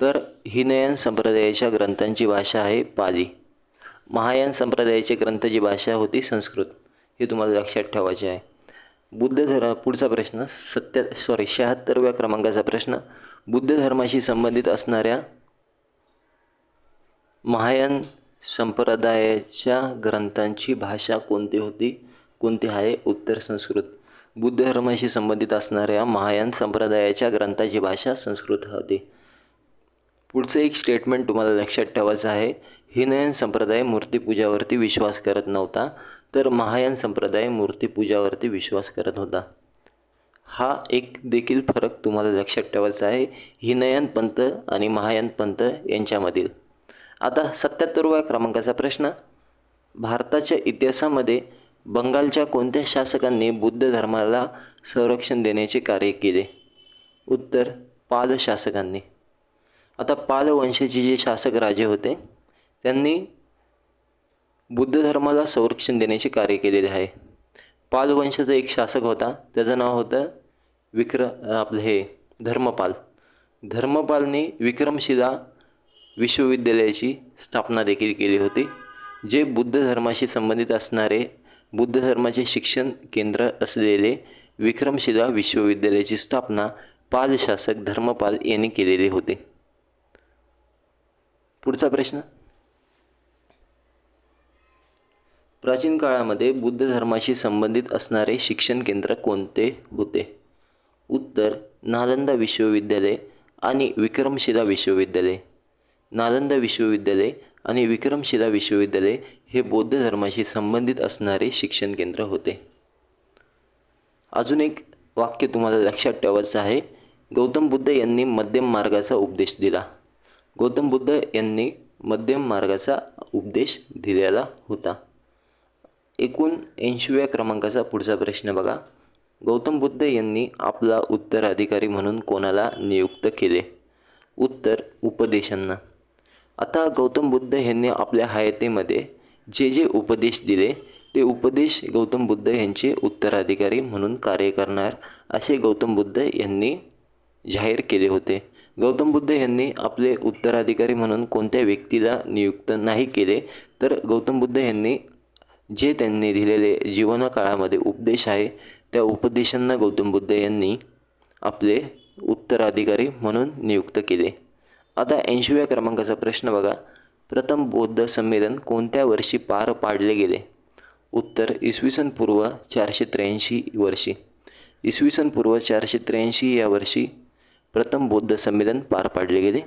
तर हिनयान संप्रदायाच्या ग्रंथांची भाषा आहे पाली. महायान संप्रदायाची ग्रंथाची भाषा होती संस्कृत. हे तुम्हाला लक्षात ठेवायचे आहे. पुढचा प्रश्न 76व्या क्रमांकाचा प्रश्न, बुद्ध धर्माशी संबंधित असणाऱ्या महायान संप्रदायाच्या ग्रंथांची भाषा कोणती आहे? उत्तर संस्कृत. बुद्ध धर्माशी संबंधित असणाऱ्या महायान संप्रदायाच्या ग्रंथाची भाषा संस्कृत होती. पुढचं एक स्टेटमेंट तुम्हाला लक्षात ठेवायचं आहे. हिनयान संप्रदाय मूर्तिपूजावरती विश्वास करत नव्हता, तर महायान संप्रदाय मूर्तिपूजावरती विश्वास करत होता. हा एक देखील फरक तुम्हाला लक्षात ठेवायचा आहे हिनयान पंथ आणि महायान पंथ यांच्यामधील. आता 77व्या क्रमांकाचा प्रश्न, भारताच्या इतिहासामध्ये बंगालच्या कोणत्या शासकांनी बुद्ध धर्माला संरक्षण देण्याचे कार्य केले? उत्तर पाल शासकांनी. आता पाल वंशाचे जे शासक राजे होते त्यांनी बुद्ध धर्माला संरक्षण देण्याचे कार्य केलेले आहे. पाल वंशाचा एक शासक होता, त्याचं नाव होतं धर्मपाल. धर्मपालने विक्रमशिला विश्वविद्यालयाची स्थापना देखील केली होती, जे बुद्ध धर्माशी संबंधित असणारे बुद्ध धर्माचे शिक्षण केंद्र असलेले विक्रमशिला विश्वविद्यालयाची स्थापना पाल शासक धर्मपाल यांनी केलेली होती. पुढचा प्रश्न, प्राचीन काळामध्ये बुद्ध धर्माशी संबंधित असणारे शिक्षण केंद्र कोणते होते? उत्तर, नालंदा विश्वविद्यालय आणि विक्रमशिला विश्वविद्यालय. नालंदा विश्वविद्यालय आणि विक्रमशिला विश्वविद्यालय हे बौद्ध धर्माशी संबंधित असणारे शिक्षण केंद्र होते. अजून एक वाक्य तुम्हाला लक्षात ठेवायचं आहे. गौतम बुद्ध यांनी मध्यम मार्गाचा उपदेश दिला. गौतम बुद्ध यांनी मध्यम मार्गाचा उपदेश दिलेला होता. 79व्या क्रमांकाचा पुढचा प्रश्न बघा. गौतम बुद्ध यांनी आपला उत्तराधिकारी म्हणून कोणाला नियुक्त केले? उत्तर, उपदेशांना. आता गौतम बुद्ध यांनी आपल्या हयातीमध्ये जे जे उपदेश दिले ते उपदेश गौतम बुद्ध यांचे उत्तराधिकारी म्हणून कार्य करणार असे गौतम बुद्ध यांनी जाहीर केले होते. गौतम बुद्ध यांनी आपले उत्तराधिकारी म्हणून कोणत्या व्यक्तीला नियुक्त नाही केले, तर गौतम बुद्ध यांनी जे त्यांनी दिलेले जीवनकाळामध्ये उपदेश आहे त्या उपदेशांना गौतम बुद्ध यांनी आपले उत्तराधिकारी म्हणून नियुक्त केले. आता 80व्या क्रमांकाचा प्रश्न बघा. प्रथम बौद्ध संमेलन कोणत्या वर्षी पार पाडले गेले? उत्तर, इसवी पूर्व 483 वर्षी. इसवी पूर्व 483 या वर्षी प्रथम बौद्ध संमेलन पार पाडले गेले.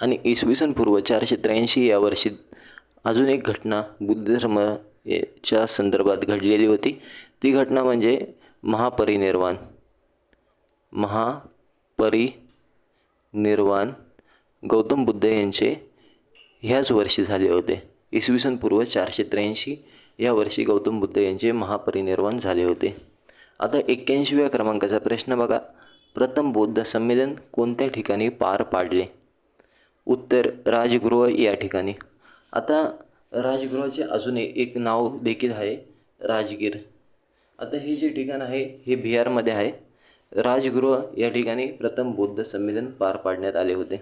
आणि इसवी पूर्व 483 या वर्षी अजून एक घटना बुद्ध धर्माच्या संदर्भात घडलेली होती. ती घटना म्हणजे महापरिनिर्वाण. गौतम बुद्ध यांचे ह्याच वर्षी झाले होते. इसवी पूर्व 483 या वर्षी गौतम बुद्ध यांचे महापरिनिर्वाण झाले होते. आता 81व्या क्रमांकाचा प्रश्न बघा. प्रथम बौद्ध संमेलन कोणत्या ठिकाणी पार पाडले? उत्तर, राजगृह या ठिकाणी. आता राजगृहाचे अजून एक नाव देखील आहे, राजगीर. आता हे जे ठिकाण आहे हे बिहारमध्ये आहे. राजगृह या ठिकाणी प्रथम बौद्ध संमेलन पार पाडण्यात आले होते.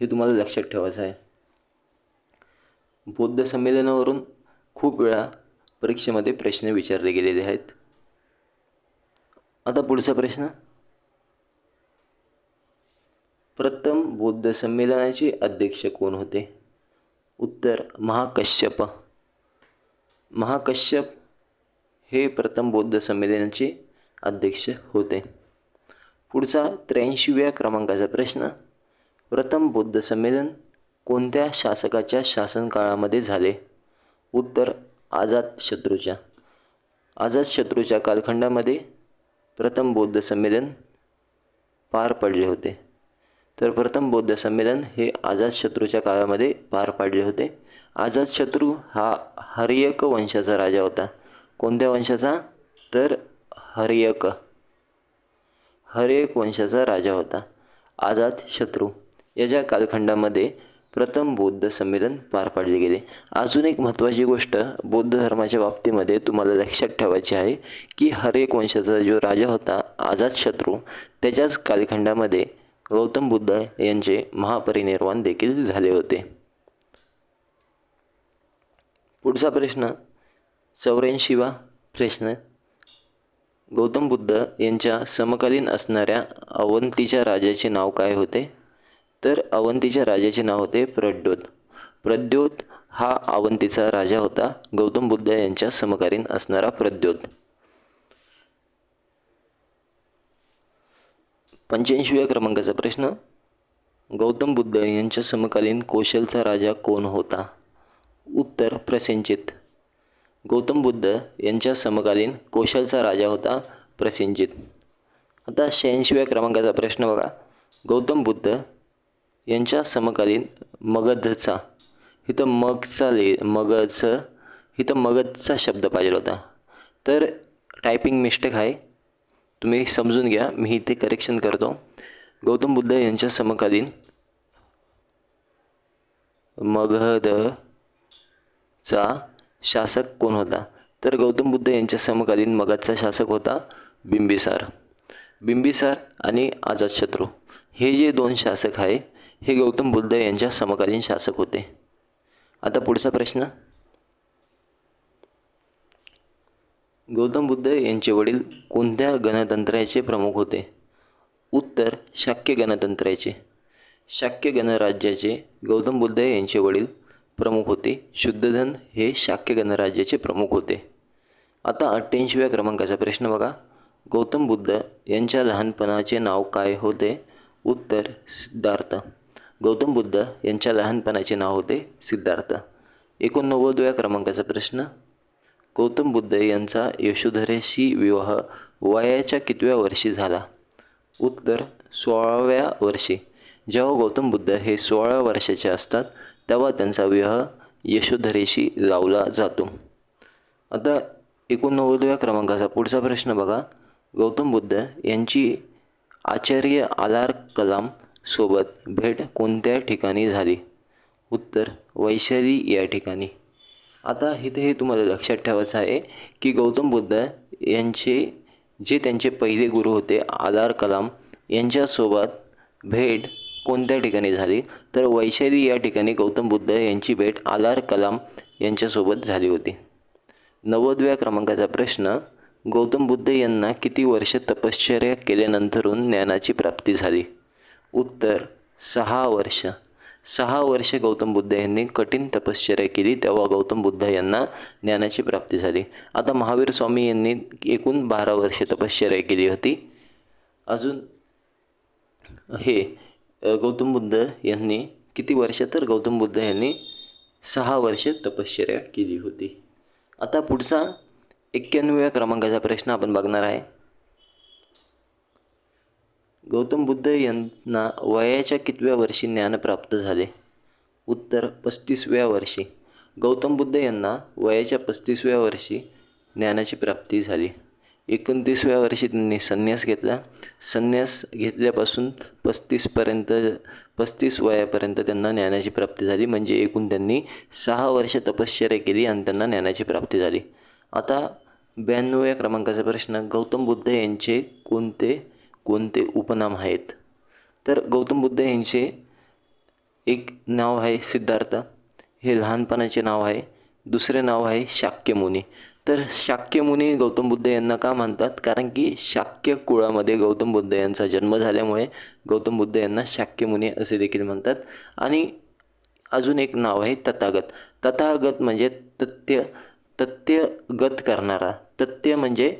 हे तुम्हाला लक्षात ठेवायचं आहे. बौद्ध संमेलनावरून खूप वेळा परीक्षेमध्ये प्रश्न विचारले गेलेले आहेत. आता पुढचा प्रश्न, प्रथम बौद्ध संमेलनाचे अध्यक्ष कोण होते? उत्तर, महाकश्यप. महाकश्यप हे प्रथम बौद्ध संमेलनाचे अध्यक्ष होते. पुढचा 83व्या क्रमांकाचा प्रश्न, प्रथम बौद्ध संमेलन कोणत्या शासकाच्या शासनकाळामध्ये झाले? उत्तर, अजातशत्रूच्या. अजातशत्रूच्या कालखंडामध्ये प्रथम बौद्ध संमेलन पार पडले होते. तर प्रथम बौद्ध संमेलन हे अजातशत्रूच्या काळामध्ये पार पाडले होते. अजातशत्रू हा हर्यक वंशाचा राजा होता. कोणत्या वंशाचा? तर हर्यक वंशाचा राजा होता अजातशत्रू. याच्या कालखंडामध्ये प्रथम बौद्ध संमेलन पार पाडले गेले. अजून एक महत्त्वाची गोष्ट बौद्ध धर्माच्या बाबतीमध्ये तुम्हाला लक्षात ठेवायची आहे की हर्यक वंशाचा जो राजा होता अजातशत्रू, त्याच्याच कालखंडामध्ये गौतम बुद्ध यांचे महापरिनिर्वाण देखील झाले होते. पुढचा प्रश्न 84वा प्रश्न, गौतम बुद्ध यांच्या समकालीन असणाऱ्या अवंतीच्या राजाचे नाव काय होते? तर अवंतीच्या राजाचे नाव होते प्रद्योत. प्रद्योत हा अवंतीचा राजा होता. गौतम बुद्ध यांच्या समकालीन असणारा प्रद्योत. 85व्या क्रमांकाचा प्रश्न, गौतम बुद्ध यांच्या समकालीन कौशलचा राजा कोण होता? उत्तर, प्रसेनजित. गौतम बुद्ध यांच्या समकालीन कौशलचा राजा होता प्रसेनजित. आता 86व्या क्रमांकाचा प्रश्न बघा. गौतम बुद्ध यांच्या समकालीन मगधचा, इथं मगधचा शब्द पाहिजे होता, तर टायपिंग मिस्टेक आहे, तुम्ही समजून घ्या, मी इथे करेक्शन करतो. गौतम बुद्ध यांच्या समकालीन मगधचा शासक कोण होता? तर गौतम बुद्ध यांच्या समकालीन मगधचा शासक होता बिंबिसार. बिंबिसार आणि अजातशत्रू हे जे दोन शासक आहे हे गौतम बुद्ध यांच्या समकालीन शासक होते. आता पुढचा प्रश्न, गौतम बुद्ध यांचे वडील कोणत्या गणतंत्राचे प्रमुख होते? उत्तर शाक्य गणतंत्राचे. शाक्य गणराज्याचे गौतम बुद्ध यांचे वडील प्रमुख होते. शुद्धोधन हे शाक्य गणराज्याचे प्रमुख होते. आता 88व्या क्रमांकाचा प्रश्न बघा. गौतम बुद्ध यांच्या लहानपणाचे नाव काय होते? उत्तर सिद्धार्थ. गौतम बुद्ध यांच्या लहानपणाचे नाव होते सिद्धार्थ. 89व्या क्रमांकाचा प्रश्न, गौतम बुद्ध यांचा यशोधरेशी विवाह वयाच्या कितव्या वर्षी झाला? उत्तर 16व्या वर्षी. जेव्हा गौतम बुद्ध हे 16 वर्षाचे असतात तेव्हा त्यांचा विवाह यशोधरेशी लावला जातो. आता 89व्या क्रमांकाचा पुढचा प्रश्न बघा. गौतम बुद्ध यांची आचार्य आलार कलाम सोबत भेट कोणत्या ठिकाणी झाली? उत्तर वैशाली या ठिकाणी. आता इथे तुम्हाला लक्षात ठेवायचं आहे की गौतम बुद्ध यांचे जे त्यांचे पहिले गुरु होते आलार कलाम यांच्यासोबत भेट कोणत्या ठिकाणी झाली? तर वैशाली या ठिकाणी गौतम बुद्ध यांची भेट आलार कलाम यांच्यासोबत झाली होती. 90व्या क्रमांकाचा प्रश्न, गौतम बुद्ध यांना किती वर्ष तपश्चर्या केल्यानंतरून ज्ञानाची प्राप्ती झाली? उत्तर 6 वर्ष. 6 वर्ष गौतम बुद्ध यांनी कठीण तपश्चर्या केली तेव्हा गौतम बुद्ध यांना ज्ञानाची प्राप्ती झाली. आता महावीर स्वामी यांनी एकूण 12 वर्ष तपश्चर्या केली होती. अजून हे गौतम बुद्ध यांनी किती वर्ष? तर गौतम बुद्ध यांनी 6 वर्ष तपश्चर्या केली होती. आता पुढचा 91व्या क्रमांकाचा प्रश्न आपण बघणार आहे. गौतम बुद्ध यांना वयाच्या कितव्या वर्षी ज्ञान प्राप्त झाले? उत्तर 35व्या वर्षी. गौतम बुद्ध यांना वयाच्या 35व्या वर्षी ज्ञानाची प्राप्ती झाली. 29व्या वर्षी त्यांनी संन्यास घेतला. संन्यास घेतल्यापासून 35 वयापर्यंत त्यांना ज्ञानाची प्राप्ती झाली. म्हणजे एकूण त्यांनी 6 वर्ष तपश्चर्या केली आणि त्यांना ज्ञानाची प्राप्ती झाली. आता 92व्या क्रमांकाचा प्रश्न, गौतम बुद्ध यांचे कोणते उपनाम आहेत? तर गौतम बुद्ध यांचे एक नाव आहे सिद्धार्थ, हे लहानपणाचे नाव आहे. दुसरे नाव आहे शाक्यमुनी. तर शाक्यमुनी गौतम बुद्ध यांना का म्हणतात? कारण की शाक्य कुळामध्ये गौतम बुद्ध यांचा जन्म झाल्यामुळे गौतम बुद्ध यांना शाक्यमुनी असे देखील म्हणतात. आणि अजून एक नाव आहे तथागत. तथागत म्हणजे तथ्यगत करणारा. तथ्य म्हणजे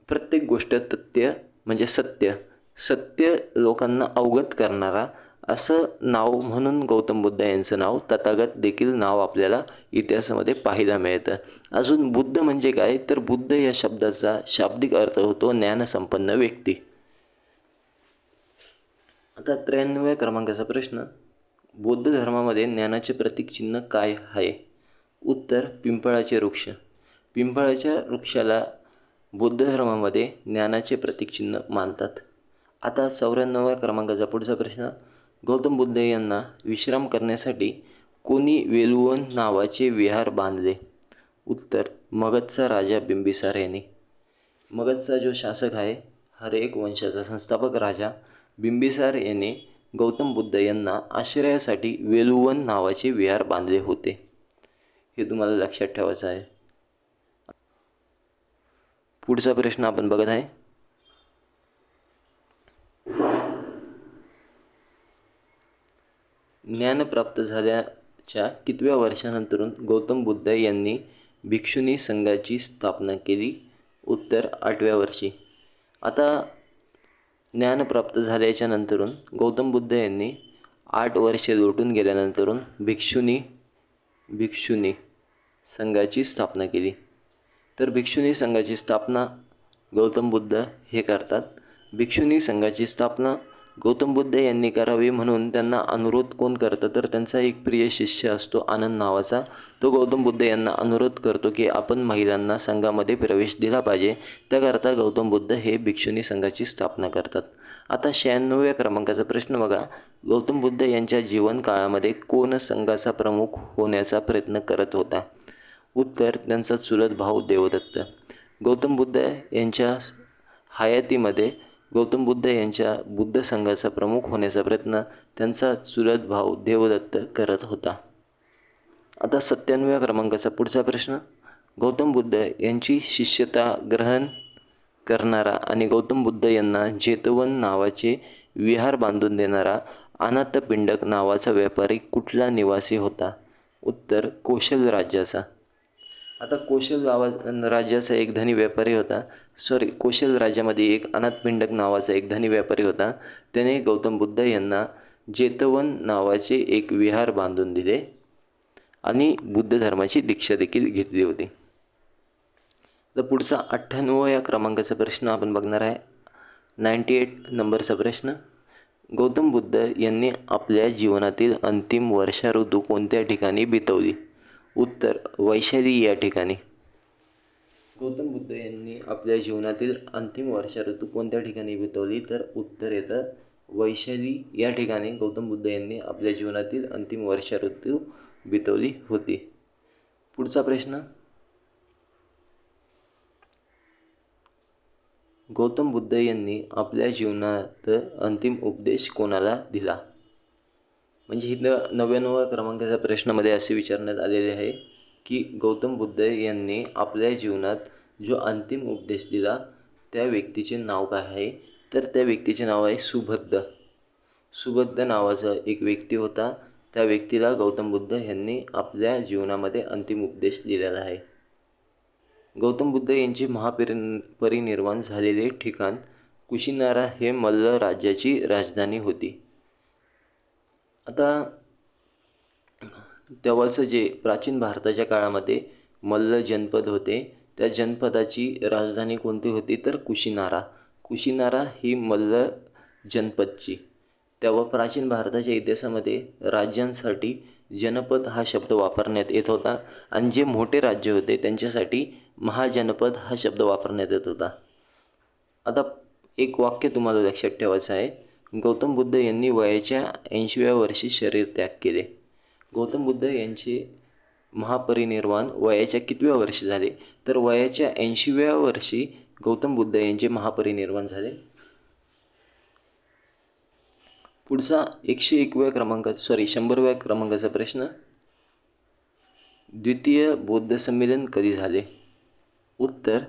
प्रत्येक गोष्ट, तथ्य म्हणजे सत्य लोकांना अवगत करणारा असं नाव, म्हणून गौतम बुद्ध यांचं नाव तथागत देखील नाव आपल्याला इतिहासामध्ये पाहायला मिळतं. अजून बुद्ध म्हणजे काय? तर बुद्ध या शब्दाचा शाब्दिक अर्थ होतो ज्ञानसंपन्न व्यक्ती. आता 93व्या क्रमांकाचा प्रश्न, बौद्ध धर्मामध्ये ज्ञानाचे प्रतीक चिन्ह काय आहे? उत्तर पिंपळाचे वृक्ष. पिंपळाच्या वृक्षाला बौद्ध धर्मामध्ये ज्ञानाचे प्रतीक चिन्ह मानतात. आता 94व्या क्रमांकाचा पुढचा प्रश्न, गौतम बुद्ध यांना विश्राम करण्यासाठी कोणी वेलुवन नावाचे विहार बांधले? उत्तर मगधचा राजा बिंबिसार यांनी. मगधचा जो शासक आहे, हर्यक वंशाचा संस्थापक राजा बिंबिसार यांनी गौतम बुद्ध यांना आश्रयासाठी वेलुवन नावाचे विहार बांधले होते. हे तुम्हाला लक्षात ठेवायचं आहे. पुढचा प्रश्न आपण बघत आहे. ज्ञान प्राप्त झाल्याच्या कितव्या वर्षानंतरून गौतम बुद्ध यांनी भिक्षुनी संघाची स्थापना केली? उत्तर 8व्या वर्षी. आता ज्ञान प्राप्त झाल्याच्या नंतरून गौतम बुद्ध यांनी 8 वर्षे लोटून गेल्यानंतरून भिक्षुनी संघाची स्थापना केली. तर भिक्षुनी संघाची स्थापना गौतम बुद्ध हे करतात. भिक्षुनी संघाची स्थापना गौतम बुद्ध यांनी करावे म्हणून त्यांना अनुरोध कोण करतं, तर त्यांचा एक प्रिय शिष्य असतो आनंद नावाचा. तो गौतम बुद्ध यांना अनुरोध करतो की आपण महिलांना संघामध्ये प्रवेश दिला पाहिजे. त्याकरता गौतम बुद्ध हे भिक्षुणी संघाची स्थापना करतात. आता 96व्या क्रमांकाचा प्रश्न बघा. गौतम बुद्ध यांच्या जीवनकाळामध्ये कोण संघाचा प्रमुख होण्याचा प्रयत्न करत होता? उत्तर, त्यांचा चुलत भाऊ देवदत्त. गौतम बुद्ध यांच्या हयातीमध्ये गौतम बुद्ध यांच्या बुद्ध संघाचा प्रमुख होण्याचा प्रयत्न त्यांचा चुलत भाऊ देवदत्त करत होता. आता 97व्या क्रमांकाचा पुढचा प्रश्न. गौतम बुद्ध यांची शिष्यता ग्रहण करणारा आणि गौतम बुद्ध यांना जेतवन नावाचे विहार बांधून देणारा अनाथपिंडक नावाचा व्यापारी कुठला निवासी होता? उत्तर, कोशल राज्याचा. आता कोशल राज्याचा एक धनी व्यापारी होता. कोशल राज्यामध्ये एक अनाथपिंडक नावाचा एक धनी व्यापारी होता. त्याने गौतम बुद्ध यांना जेतवन नावाचे एक विहार बांधून दिले आणि बुद्ध धर्माची दीक्षा देखील घेतली होती. तर पुढचा 98व्या क्रमांकाचा प्रश्न आपण बघणार आहे. 98 नंबरचा प्रश्न. गौतम बुद्ध यांनी आपल्या जीवनातील अंतिम वर्षा ऋतू कोणत्या ठिकाणी बितवली? उत्तर, वैशाली या ठिकाणी. गौतम बुद्ध यांनी आपल्या जीवनातील अंतिम वर्षा ऋतू कोणत्या ठिकाणी बितवली? तर उत्तर येतं वैशाली या ठिकाणी गौतम बुद्ध यांनी आपल्या जीवनातील अंतिम वर्षा ऋतू बितवली होती. पुढचा प्रश्न. गौतम बुद्ध यांनी आपल्या जीवनात अंतिम उपदेश कोणाला दिला? म्हणजे इथं 99व्या क्रमांकाच्या प्रश्नामध्ये असे विचारण्यात आलेले आहे की गौतम बुद्ध यांनी आपल्या जीवनात जो अंतिम उपदेश दिला त्या व्यक्तीचे नाव काय आहे? तर त्या व्यक्तीचे नाव आहे सुबुद्ध. सुबुद्ध नावाचा एक व्यक्ती होता. त्या व्यक्तीला गौतम बुद्ध यांनी आपल्या जीवनामध्ये अंतिम उपदेश दिलेला आहे. गौतम बुद्ध यांचे परिनिर्वाण झालेले ठिकाण कुशिनारा हे मल्ल राज्याची राजधानी होती. आता तेव्हाचं जे प्राचीन भारताच्या काळामध्ये मल्ल जनपद होते, त्या जनपदाची राजधानी कोणती होती? तर कुशिनारा. कुशिनारा ही मल्ल जनपदची. तेव्हा प्राचीन भारताच्या इतिहासामध्ये राज्यांसाठी जनपद हा शब्द वापरण्यात येत होता आणि जे मोठे राज्य होते त्यांच्यासाठी महाजनपद हा शब्द वापरण्यात येत होता. आता एक वाक्य तुम्हाला लक्षात ठेवायचं आहे. गौतम बुद्ध यांनी वयाच्या 80व्या वर्षी शरीर त्याग केले. गौतम बुद्ध यांचे महापरिनिर्वाण वयाच्या कितव्या वर्षी झाले? तर वयाच्या 80व्या वर्षी गौतम बुद्ध यांचे महापरिनिर्वाण झाले. पुढचा 100व्या क्रमांकाचा प्रश्न. द्वितीय बौद्ध संमेलन कधी झाले? उत्तर,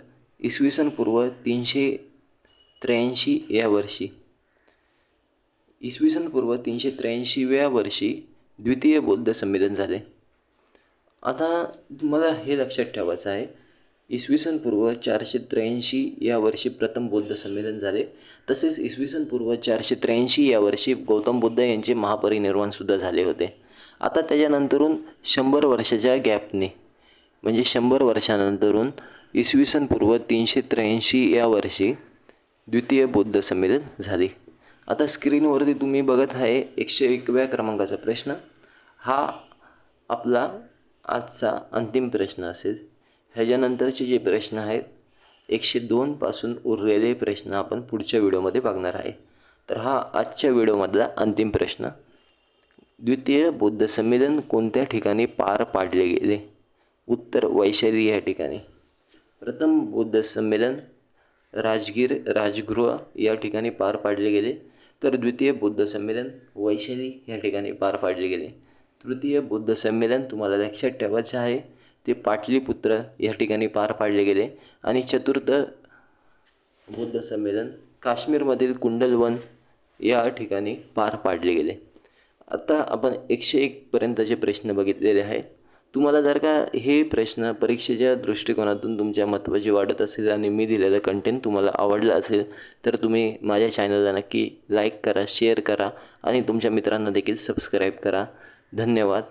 इसवी सन पूर्व 383 या वर्षी. इसवी सन पूर्व 383व्या वर्षी द्वितीय बौद्ध संमेलन झाले. आता तुम्हाला हे लक्षात ठेवायचं आहे, इसवी सन पूर्व 483 या वर्षी प्रथम बौद्ध संमेलन झाले. तसेच इसवी सन पूर्व 483 या वर्षी गौतम बुद्ध यांचे महापरिनिर्वाणसुद्धा झाले होते. आता त्याच्यानंतरून 100 वर्षाच्या गॅपने म्हणजे 100 वर्षानंतरून इसवी सन पूर्व 383 या वर्षी द्वितीय बौद्ध संमेलन झाले. आता स्क्रीनवरती तुम्ही बघत आहे 101व्या क्रमांकाचा प्रश्न. हा आपला आजचा अंतिम प्रश्न असेल. ह्याच्यानंतरचे जे प्रश्न आहेत 102 पासून उरलेले प्रश्न आपण पुढच्या व्हिडिओमध्ये बघणार आहे. तर हा आजच्या व्हिडिओमधला अंतिम प्रश्न. द्वितीय बौद्ध संमेलन कोणत्या ठिकाणी पार पाडले गेले? उत्तर, वैशाली या ठिकाणी. प्रथम बौद्ध संमेलन राजगीर राजगृह या ठिकाणी पार पाडले गेले. तर द्वितीय बौद्ध संमेलन वैशाली या ठिकाणी पार पाडले गेले. तृतीय बौद्ध संमेलन तुम्हाला लक्षात ठेवायचे आहे ते पाटलीपुत्र या ठिकाणी पार पाडले गेले. आणि चतुर्थ बौद्ध संमेलन काश्मीरमधील कुंडलवन या ठिकाणी पार पाडले गेले. आता आपण 101 पर्यंतचे प्रश्न बघितलेले आहेत. तुम्हाला जर का हे प्रश्न परीक्षेच्या दृष्टिकोनातून तुमच्या महत्त्वाचे वाटत असेल आणि मी दिलेलं कंटेंट तुम्हाला आवडलं असेल तर तुम्ही माझ्या चॅनलला नक्की लाईक करा, शेअर करा आणि तुमच्या मित्रांना देखील सबस्क्राईब करा. धन्यवाद.